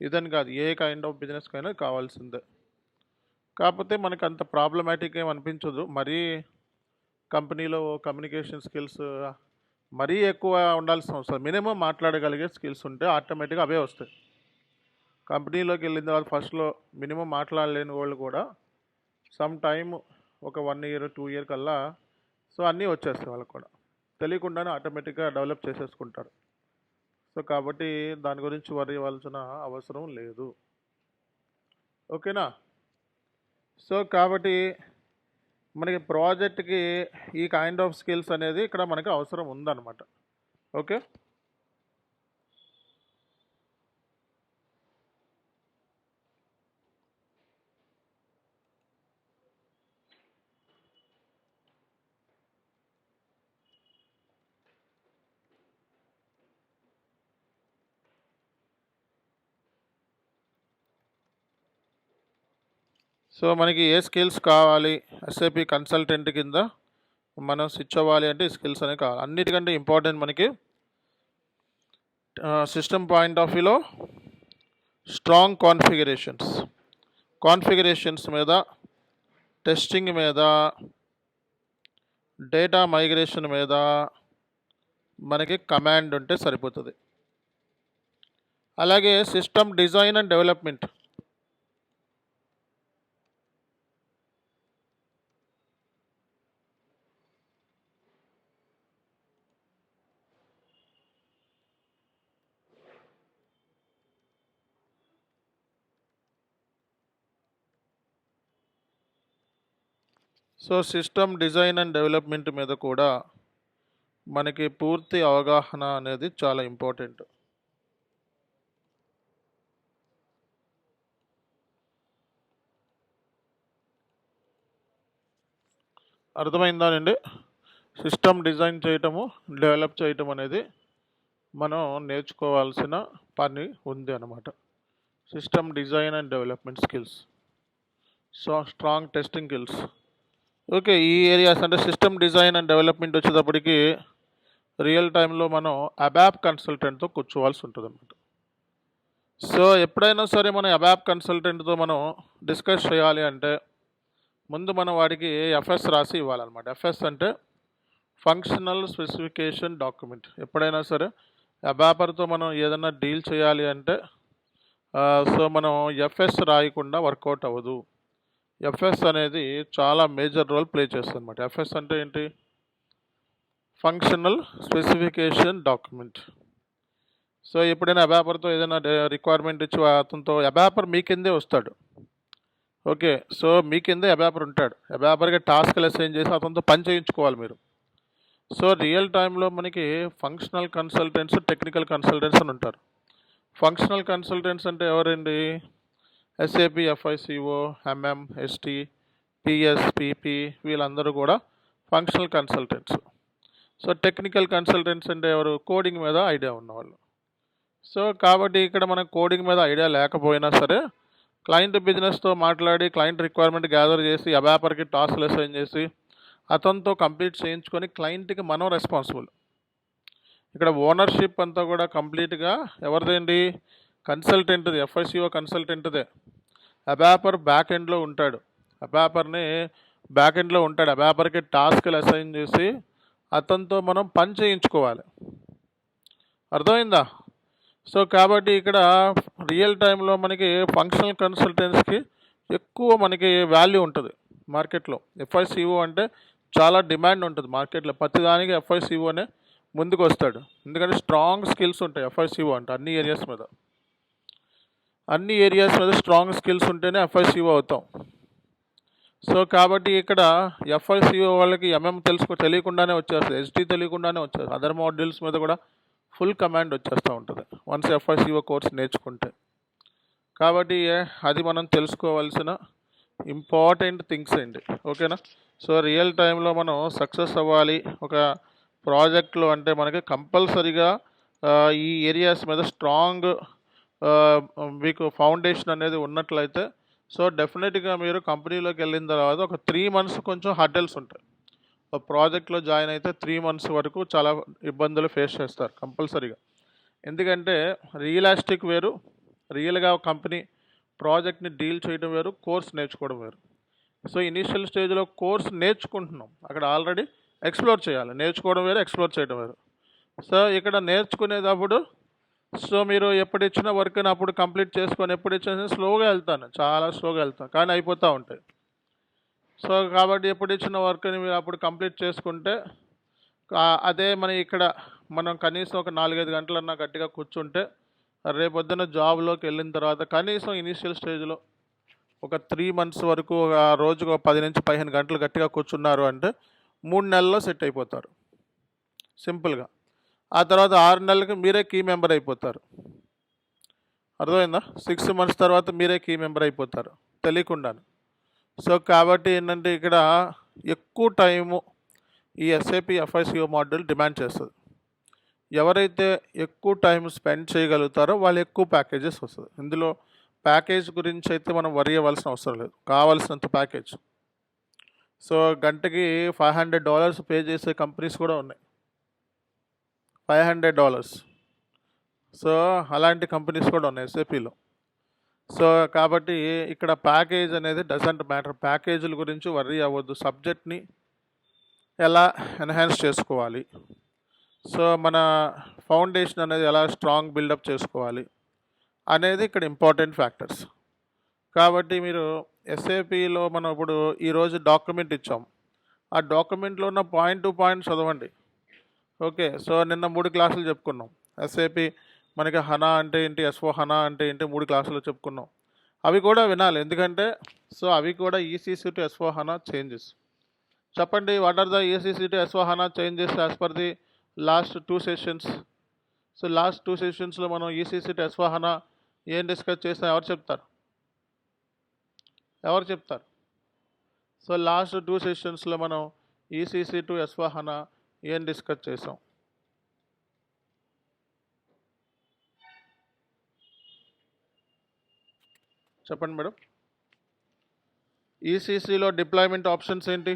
Speaker 1: ఇదని కాదు, ఏ కైండ్ ఆఫ్ బిజినెస్కైనా కావాల్సిందే. కాకపోతే మనకు అంత ప్రాబ్లమాటిక్ ఏమి అనిపించదు. మరీ కంపెనీలో కమ్యూనికేషన్ స్కిల్స్ మరీ ఎక్కువ ఉండాల్సిన అవసరం, మినిమం మాట్లాడగలిగే స్కిల్స్ ఉంటే ఆటోమేటిక్గా అవే వస్తాయి. కంపెనీలోకి వెళ్ళిన తర్వాత ఫస్ట్లో మినిమం మాట్లాడలేని వాళ్ళు కూడా సమ్ టైమ్ ఒక 1 year 2 year కల్లా సో అన్నీ వచ్చేస్తాయి వాళ్ళకు కూడా, తెలియకుండానే ఆటోమేటిక్గా డెవలప్ చేసేసుకుంటారు. సో కాబట్టి దాని గురించి వరి అవ్వాల్సిన అవసరం లేదు. ఓకేనా? సో కాబట్టి మనకి ప్రాజెక్ట్కి ఈ కైండ్ ఆఫ్ స్కిల్స్ అనేది ఇక్కడ మనకి అవసరం ఉందన్నమాట. ఓకే, సో మనకి ఏ స్కిల్స్ కావాలి ఎస్ఏపి కన్సల్టెంట్ కింద మనం స్విచ్ అవ్వాలి అంటే ఈ స్కిల్స్ అనేవి కావాలి. అన్నిటికంటే ఇంపార్టెంట్ మనకి సిస్టమ్ పాయింట్ ఆఫ్ వ్యూలో స్ట్రాంగ్ కాన్ఫిగరేషన్స్ మీద, టెస్టింగ్ మీద, డేటా మైగ్రేషన్ మీద మనకి కమాండ్ ఉంటే సరిపోతుంది. అలాగే system design and development, so system design and development మీద కూడా మనకి పూర్తి అవగాహన అనేది చాలా ఇంపార్టెంట్. అర్థమైందానండి? సిస్టమ్ డిజైన్ చేయటము, డెవలప్ చేయటం అనేది మనం నేర్చుకోవాల్సిన పని ఉంది అన్నమాట. System design and development skills, so strong testing skills. Okay, ఈ ఏరియాస్ అంటే సిస్టమ్ డిజైన్ అండ్ డెవలప్మెంట్ వచ్చేటప్పటికి రియల్ టైంలో మనం అబాప్ కన్సల్టెంట్తో కూర్చోవాల్సి ఉంటుంది అన్నమాట. సో ఎప్పుడైనా సరే మనం అబాప్ కన్సల్టెంట్తో మనం డిస్కస్ చేయాలి అంటే ముందు మనం వాడికి ఎఫ్ఎస్ రాసి ఇవ్వాలన్నమాట. ఎఫ్ఎస్ అంటే ఫంక్షనల్ స్పెసిఫికేషన్ డాక్యుమెంట్. ఎప్పుడైనా సరే అబాపర్తో మనం ఏదైనా డీల్ చేయాలి అంటే సో మనం ఎఫ్ఎస్ రాయకుండా వర్కౌట్ అవ్వదు. ఎఫ్ఎస్ అనేది చాలా మేజర్ రోల్ ప్లే చేస్తుంది అన్నమాట. ఎఫ్ఎస్ అంటే ఏంటి? Functional specification document. సో ఎప్పుడైనా అబాపర్తో ఏదైనా రిక్వైర్మెంట్ ఇచ్చి అతనితో అబాపర్ మీ కిందే వస్తాడు. ఓకే, సో మీ కిందే అబాపర్ ఉంటాడు. అబాపర్కి టాస్క్లు అసైన్ చేసి అతనితో పని చేయించుకోవాలి మీరు. సో రియల్ టైంలో మనకి ఫంక్షనల్ కన్సల్టెంట్స్, టెక్నికల్ కన్సల్టెంట్స్ అని ఉంటారు. ఫంక్షనల్ కన్సల్టెంట్స్ అంటే ఎవరండి? SAP, FICO, MM, ST, PS, PP వీళ్ళందరూ కూడా functional consultants. So technical consultants అంటే ఎవరు? కోడింగ్ మీద ఐడియా ఉన్నవాళ్ళు. సో కాబట్టి ఇక్కడ మనకు కోడింగ్ మీద ఐడియా లేకపోయినా సరే క్లయింట్ బిజినెస్తో మాట్లాడి క్లయింట్ రిక్వైర్మెంట్ గ్యాదర్ చేసి అబాపర్కి టాస్క్లు అసైన్ చేసి అతనితో కంప్లీట్ చేయించుకొని క్లయింట్కి మనం రెస్పాన్సిబుల్. ఇక్కడ ఓనర్షిప్ అంతా కూడా కంప్లీట్గా ఎవరిదేంటి? కన్సల్టెంట్ది, ఎఫ్ఐసిఓ కన్సల్టెంట్దే. అబాపర్ బ్యాక్ ఎండ్లో ఉంటాడు. అబాపర్కి టాస్క్లు అసైన్ చేసి అతనితో మనం పని చేయించుకోవాలి. అర్థమైందా? సో కాబట్టి ఇక్కడ రియల్ టైంలో మనకి ఫంక్షనల్ కన్సల్టెంట్స్కి ఎక్కువ మనకి వాల్యూ ఉంటుంది మార్కెట్లో. ఎఫ్ఐసిఓ అంటే చాలా డిమాండ్ ఉంటుంది మార్కెట్లో. ప్రతిదానికి ఎఫ్ఐసిఓనే ముందుకు వస్తాడు, ఎందుకంటే స్ట్రాంగ్ స్కిల్స్ ఉంటాయి ఎఫ్ఐసిఓ అంటే. అన్ని ఏరియాస్ మీద స్ట్రాంగ్ స్కిల్స్ ఉంటేనే ఎఫ్ఐసిఓ అవుతాం. సో కాబట్టి ఇక్కడ ఎఫ్ఐసిఓ వాళ్ళకి ఎంఎం తెలియకుండానే వచ్చేస్తుంది, ఎస్టీ తెలియకుండానే వచ్చేస్తుంది. అదర్ మాడ్యూల్స్ మీద కూడా ఫుల్ కమాండ్ వచ్చేస్తూ ఉంటుంది వన్స్ ఎఫ్ఐసిఓ కోర్స్ నేర్చుకుంటే. కాబట్టి అది మనం తెలుసుకోవాల్సిన ఇంపార్టెంట్ థింగ్స్ అండి. ఓకేనా? సో రియల్ టైంలో మనం సక్సెస్ అవ్వాలి ఒక ప్రాజెక్ట్లో అంటే మనకి కంపల్సరీగా ఈ ఏరియాస్ మీద స్ట్రాంగ్ మీకు ఫౌండేషన్ అనేది ఉన్నట్లయితే సో డెఫినెట్గా మీరు కంపెనీలోకి వెళ్ళిన తర్వాత ఒక 3 months కొంచెం హర్డల్స్ ఉంటాయి. ప్రాజెక్ట్లో జాయిన్ అయితే 3 months వరకు చాలా ఇబ్బందులు ఫేస్ చేస్తారు కంపల్సరీగా. ఎందుకంటే రియలిస్టిక్ వేరు, రియల్గా కంపెనీ ప్రాజెక్ట్ని డీల్ చేయడం వేరు, కోర్స్ నేర్చుకోవడం వేరు. సో ఇనీషియల్ స్టేజ్లో కోర్స్ నేర్చుకుంటున్నాం, అక్కడ ఆల్రెడీ ఎక్స్ప్లోర్ చేయాలి. నేర్చుకోవడం వేరు, ఎక్స్ప్లోర్ చేయడం వేరు. సో ఇక్కడ నేర్చుకునేటప్పుడు సో మీరు ఎప్పుడు ఇచ్చిన వర్క్ని అప్పుడు కంప్లీట్ చేసుకొని ఎప్పుడు ఇచ్చిన స్లోగా వెళ్తాను, చాలా స్లోగా వెళ్తాను, కానీ అయిపోతూ ఉంటాయి. సో కాబట్టి ఎప్పుడు ఇచ్చిన వర్క్ని మీరు అప్పుడు కంప్లీట్ చేసుకుంటే అదే ఇక్కడ మనం కనీసం ఒక 4-5 గంటలన్నా గట్టిగా కూర్చుంటే రేపొద్దున జాబ్లోకి వెళ్ళిన తర్వాత కనీసం ఇనీషియల్ స్టేజ్లో ఒక 3 months వరకు రోజుకు 10 నుంచి 15 గంటలు గట్టిగా కూర్చున్నారు అంటే 3 నెలల్లో సెట్ అయిపోతారు సింపుల్గా. ఆ తర్వాత 6 నెలలకి మీరే కీ మెంబర్ అయిపోతారు. అర్థమైందా? 6 months తర్వాత మీరే కీ మెంబర్ అయిపోతారు తెలియకుండాను. సో కాబట్టి ఏంటంటే ఇక్కడ ఎక్కువ టైము ఈ ఎస్ఏపి ఎఫ్ఐసిఓ మాడ్యూల్ డిమాండ్ చేస్తుంది. ఎవరైతే ఎక్కువ టైం స్పెండ్ చేయగలుగుతారో వాళ్ళు ఎక్కువ ప్యాకేజెస్ వస్తుంది. ఇందులో ప్యాకేజ్ గురించి అయితే మనం వరి అవ్వాల్సిన అవసరం లేదు, కావాల్సినంత ప్యాకేజ్. సో గంటకి $500 పే చేసే కంపెనీస్ కూడా ఉన్నాయి, $500. సో అలాంటి కంపెనీస్ కూడా ఉన్నాయి ఎస్ఏపిలో. సో కాబట్టి ఇక్కడ ప్యాకేజ్ అనేది డజంట్ మ్యాటర్. ప్యాకేజీల గురించి వర్రీ అవ్వద్దు, సబ్జెక్ట్ని ఎలా ఎన్హాన్స్ చేసుకోవాలి, సో మన ఫౌండేషన్ అనేది ఎలా స్ట్రాంగ్ బిల్డప్ చేసుకోవాలి అనేది ఇక్కడ ఇంపార్టెంట్ ఫ్యాక్టర్స్. కాబట్టి మీరు ఎస్ఏపిలో మనం ఇప్పుడు ఈరోజు డాక్యుమెంట్ ఇచ్చాం, ఆ డాక్యుమెంట్లో ఉన్న పాయింట్ టు పాయింట్ చదవండి. ఓకే, సో నిన్న 3 క్లాసులు చెప్పుకున్నాం. ఎస్ఏపి మనకి హనా అంటే ఏంటి, ఎస్ఓ హనా అంటే ఏంటి, 3 క్లాసులు చెప్పుకున్నాం. అవి కూడా వినాలి, ఎందుకంటే సో అవి కూడా ECC to S4 HANA changes. చెప్పండి, what are the ECC to S4 HANA changes as per the last 2 sessions? So last 2 sessionsలో మనం ఈసీసీ టు ఎస్ఓ హనా ఏం డిస్కస్ చేసాం, ఎవరు చెప్తారు? సో లాస్ట్ 2 sessionsలో మనం ఈసీసీ టు ఎస్ఓ హనా ఏం డిస్కస్ చేసాం? చెప్పండి మేడం. ఈసీసీలో డిప్లాయ్మెంట్ ఆప్షన్స్ ఏంటి?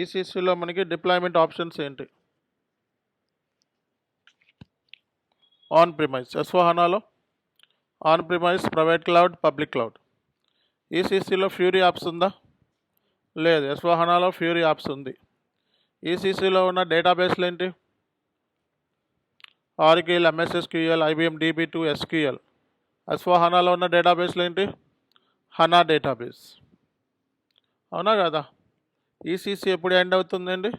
Speaker 1: ఈసీసీలో మనకి డిప్లాయ్మెంట్ ఆప్షన్స్ ఏంటి? ఆన్ ప్రిమైస్, ఎస్ఓ హనాలో on premise, private cloud, public cloud. ఈసీసీలో ఫ్యూరీ యాప్స్ ఉందా? లేదు. ఎస్ఓ హనాలో ఫ్యూరీ యాప్స్ ఉంది. ఈసీసీలో ఉన్న డేటాబేస్లు ఏంటి? Oracle, MSSQL, IBM DB2, SQL. S4 హనాలో ఉన్న డేటాబేస్లు ఏంటి? HANA database. అవునా కదా? ఈసీసీ ఎప్పుడు ఎండ్ అవుతుందండి?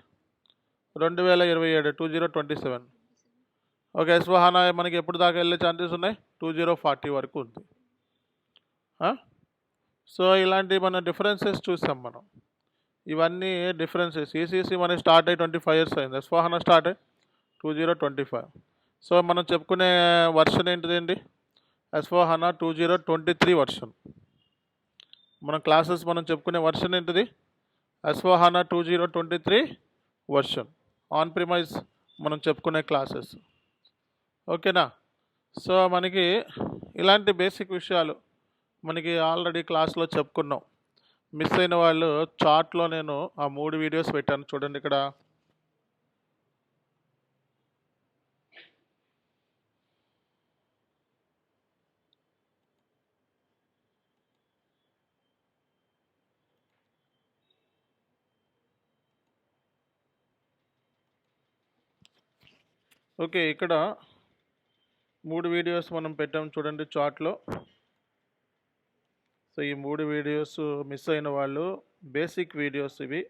Speaker 1: 2027, 2027. ఓకే, ఎస్ఓ హనా మనకి ఎప్పుడు దాకా వెళ్ళే ఛాన్సెస్ ఉన్నాయి? 2040 వరకు ఉంది. సో ఇలాంటి మన డిఫరెన్సెస్ చూసాం మనం. ఇవన్నీ డిఫరెన్సెస్. ఈసీసీ మనకి స్టార్ట్ అయ్యి 25 years అయింది, ఎస్ఓ హనా స్టార్ట్ అయ్యి 2025. సో మనం చెప్పుకునే వర్షన్ ఏంటిదండి? S4 HANA 2023 version. మన క్లాసెస్ మనం చెప్పుకునే వర్షన్ ఏంటిది? S4 HANA 2023 version. On premise మనం చెప్పుకునే క్లాసెస్. ఓకేనా? సో మనకి ఇలాంటి బేసిక్ విషయాలు మనకి ఆల్రెడీ క్లాస్లో చెప్పుకున్నాం. మిస్ అయిన వాళ్ళు చార్ట్లో నేను ఆ 3 వీడియోస్ పెట్టాను చూడండి ఇక్కడ. ఓకే, ఇక్కడ 3 వీడియోస్ మనం పెట్టాం చూడండి చార్ట్లో. సో ఈ 3 వీడియోస్ మిస్ అయిన వాళ్ళు బేసిక్ వీడియోస్ ఇవి.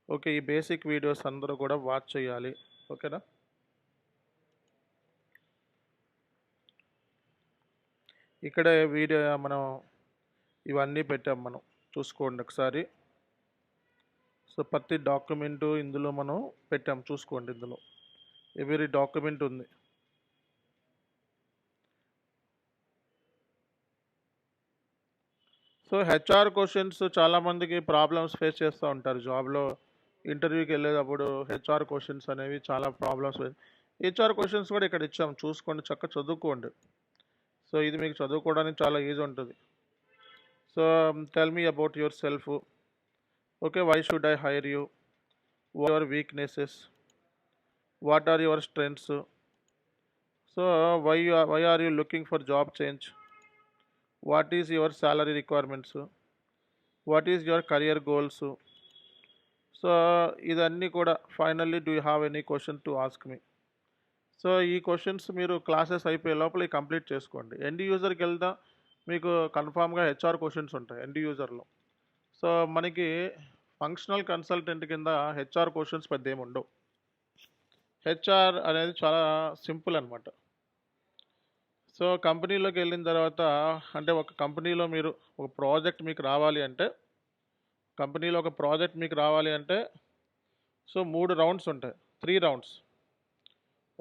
Speaker 1: ఓకే, ఈ బేసిక్ వీడియోస్ అందరూ కూడా వాచ్ చేయాలి. ఓకేనా? ఇక్కడ వీడియో మనం ఇవన్నీ పెట్టాం, మనం చూసుకోండి ఒకసారి. సో ప్రతి డాక్యుమెంటు ఇందులో మనం పెట్టాం, చూసుకోండి. ఇందులో ఎవరీ డాక్యుమెంట్ ఉంది. సో హెచ్ఆర్ క్వశ్చన్స్ చాలామందికి ప్రాబ్లమ్స్ ఫేస్ చేస్తూ ఉంటారు జాబ్లో. ఇంటర్వ్యూకి వెళ్ళేటప్పుడు హెచ్ఆర్ క్వశ్చన్స్ అనేవి చాలా ప్రాబ్లమ్స్. హెచ్ఆర్ క్వశ్చన్స్ కూడా ఇక్కడ ఇచ్చాం, చూసుకోండి, చక్కగా చదువుకోండి. సో ఇది మీకు చదువుకోవడానికి చాలా ఈజీ ఉంటుంది. So tell me about your self. Okay, why should I hire you? What are your weaknesses? What are your strengths? So why are you looking for job change? What is your salary requirements? What is your career goals? So ఇదన్నీ కూడా finally do you have any question to ask me. So ఈ questions మీరు classes అయిపోయే లోపల complete చేసుకోండి. End యూజర్కి వెళ్దాం, మీకు కన్ఫామ్గా హెచ్ఆర్ క్వశ్చన్స్ ఉంటాయి ఎండ్ యూజర్లో. సో మనకి ఫంక్షనల్ కన్సల్టెంట్ కింద హెచ్ఆర్ క్వశ్చన్స్ పెద్ద ఏమి ఉండవు. హెచ్ఆర్ అనేది చాలా సింపుల్ అనమాట. సో కంపెనీలోకి వెళ్ళిన తర్వాత అంటే ఒక కంపెనీలో మీరు ఒక ప్రాజెక్ట్ మీకు రావాలి అంటే సో 3 రౌండ్స్ ఉంటాయి, 3 రౌండ్స్.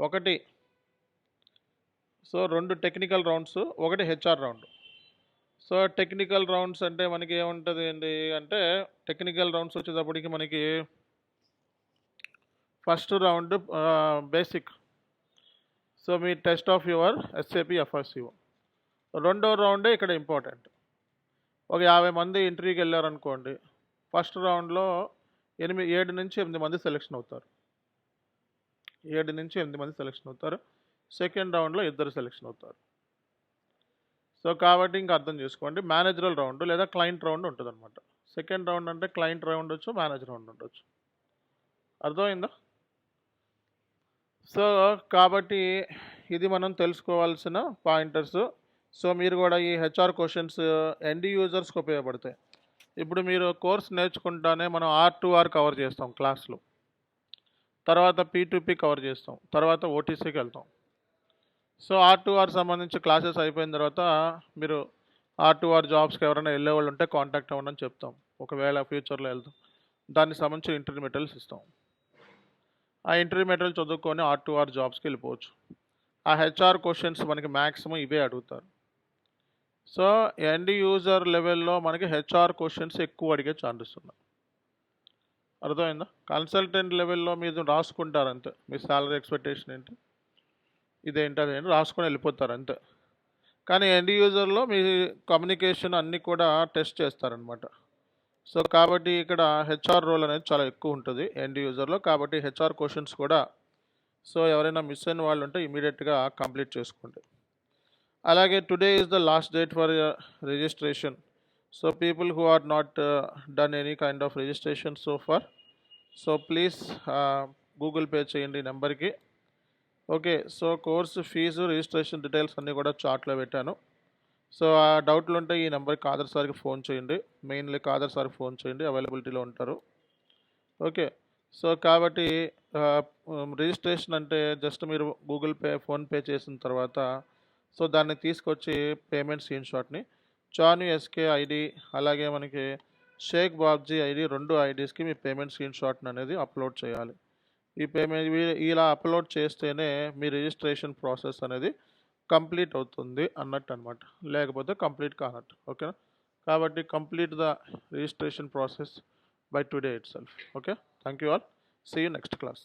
Speaker 1: ఒకటి సో 2 టెక్నికల్ రౌండ్స్, ఒకటి HR round. So technical rounds అంటే మనకి ఏముంటుంది అండి అంటే టెక్నికల్ రౌండ్స్ వచ్చేటప్పటికి మనకి ఫస్ట్ రౌండ్ బేసిక్. సో మీ test of your SAP FICO. రెండో రౌండే ఇక్కడ ఇంపార్టెంట్. ఒక 50 మంది ఇంటర్వ్యూకి వెళ్ళారనుకోండి, ఫస్ట్ రౌండ్లో 7 నుంచి 8 మంది సెలెక్షన్ అవుతారు. 7 నుంచి 8 మంది సెలెక్షన్ అవుతారు. సెకండ్ రౌండ్లో 2 సెలెక్షన్ అవుతారు. సో కాబట్టి ఇంకా అర్థం చేసుకోండి, మేనేజరల్ రౌండ్ లేదా క్లయింట్ రౌండ్ ఉంటుంది అనమాట. సెకండ్ రౌండ్ అంటే క్లయింట్ రౌండ్ ఉండొచ్చు, మేనేజర్ రౌండ్ ఉండొచ్చు. అర్థమైందా? సో కాబట్టి ఇది మనం తెలుసుకోవాల్సిన పాయింటర్స్. సో మీరు కూడా ఈ హెచ్ఆర్ క్వశ్చన్స్ ఎండ్ యూజర్స్కి ఉపయోగపడతాయి. ఇప్పుడు మీరు కోర్స్ నేర్చుకుంటానే మనం R2R కవర్ చేస్తాం క్లాస్లో, తర్వాత P2P కవర్ చేస్తాం, తర్వాత OTCకి వెళ్తాం. సో R2R సంబంధించి క్లాసెస్ అయిపోయిన తర్వాత మీరు R2R జాబ్స్కి ఎవరైనా వెళ్ళే వాళ్ళు ఉంటే కాంటాక్ట్ అవ్వండి అని చెప్తాం. ఒకవేళ ఫ్యూచర్లో వెళ్తాం, దానికి సంబంధించిన ఇంటర్వ్యూ మెటీరియల్స్ ఇస్తాం. ఆ ఇంటర్వ్యూ మెటీరియల్ చదువుకొని R2R జాబ్స్కి వెళ్ళిపోవచ్చు. ఆ హెచ్ఆర్ క్వశ్చన్స్ మనకి మ్యాక్సిమం ఇవే అడుగుతారు. సో ఎండ్ యూజర్ లెవెల్లో మనకి హెచ్ఆర్ క్వశ్చన్స్ ఎక్కువ అడిగే ఛాన్సెస్ ఉన్నాయి. అర్థమైందా? కన్సల్టెంట్ లెవెల్లో మీరు రాసుకుంటారు అంతే, మీ సాలరీ ఎక్స్పెక్టేషన్ ఏంటి, ఇదేంటి అదేంటి రాసుకొని వెళ్ళిపోతారు అంతే. కానీ ఎండ్ యూజర్లో మీ కమ్యూనికేషన్ అన్నీ కూడా టెస్ట్ చేస్తారనమాట. సో కాబట్టి ఇక్కడ హెచ్ఆర్ రోల్ అనేది చాలా ఎక్కువ ఉంటుంది ఎండ్ యూజర్లో. కాబట్టి హెచ్ఆర్ క్వశ్చన్స్ కూడా సో ఎవరైనా మిస్ అయిన వాళ్ళు ఉంటే ఇమీడియట్గా కంప్లీట్ చేసుకోండి. అలాగే today is the last date for registration. So people who are not done any kind of registration so for, so please Google pay చేయండి ఈ నెంబర్కి. Okay, so course fee registration details అన్నీ కూడా చార్ట్లో పెట్టాను. సో ఆ డౌట్లు ఉంటే ఈ నెంబర్కి కాదర్ సార్కి ఫోన్ చేయండి, మెయిన్లీ కాదర్ సార్కి ఫోన్ చేయండి, అవైలబిలిటీలో ఉంటారు. ఓకే, సో కాబట్టి రిజిస్ట్రేషన్ అంటే జస్ట్ మీరు గూగుల్ పే ఫోన్పే చేసిన తర్వాత సో దాన్ని తీసుకొచ్చి పేమెంట్ స్క్రీన్ షాట్ని చాను ఎస్కే ఐడి అలాగే మనకి షేక్ బాబ్జీ ఐడి 2 ఐడీస్కి మీ పేమెంట్ స్క్రీన్ షాట్ని అనేది అప్లోడ్ చేయాలి. ఈ పేమెంట్ ఇలా అప్లోడ్ చేస్తేనే మీ రిజిస్ట్రేషన్ ప్రాసెస్ అనేది కంప్లీట్ అవుతుంది అన్నట్టు అనమాట, లేకపోతే కంప్లీట్ కానట్టు. ఓకేనా? కాబట్టి complete the registration process by today itself. Okay, thank you all, see you next class.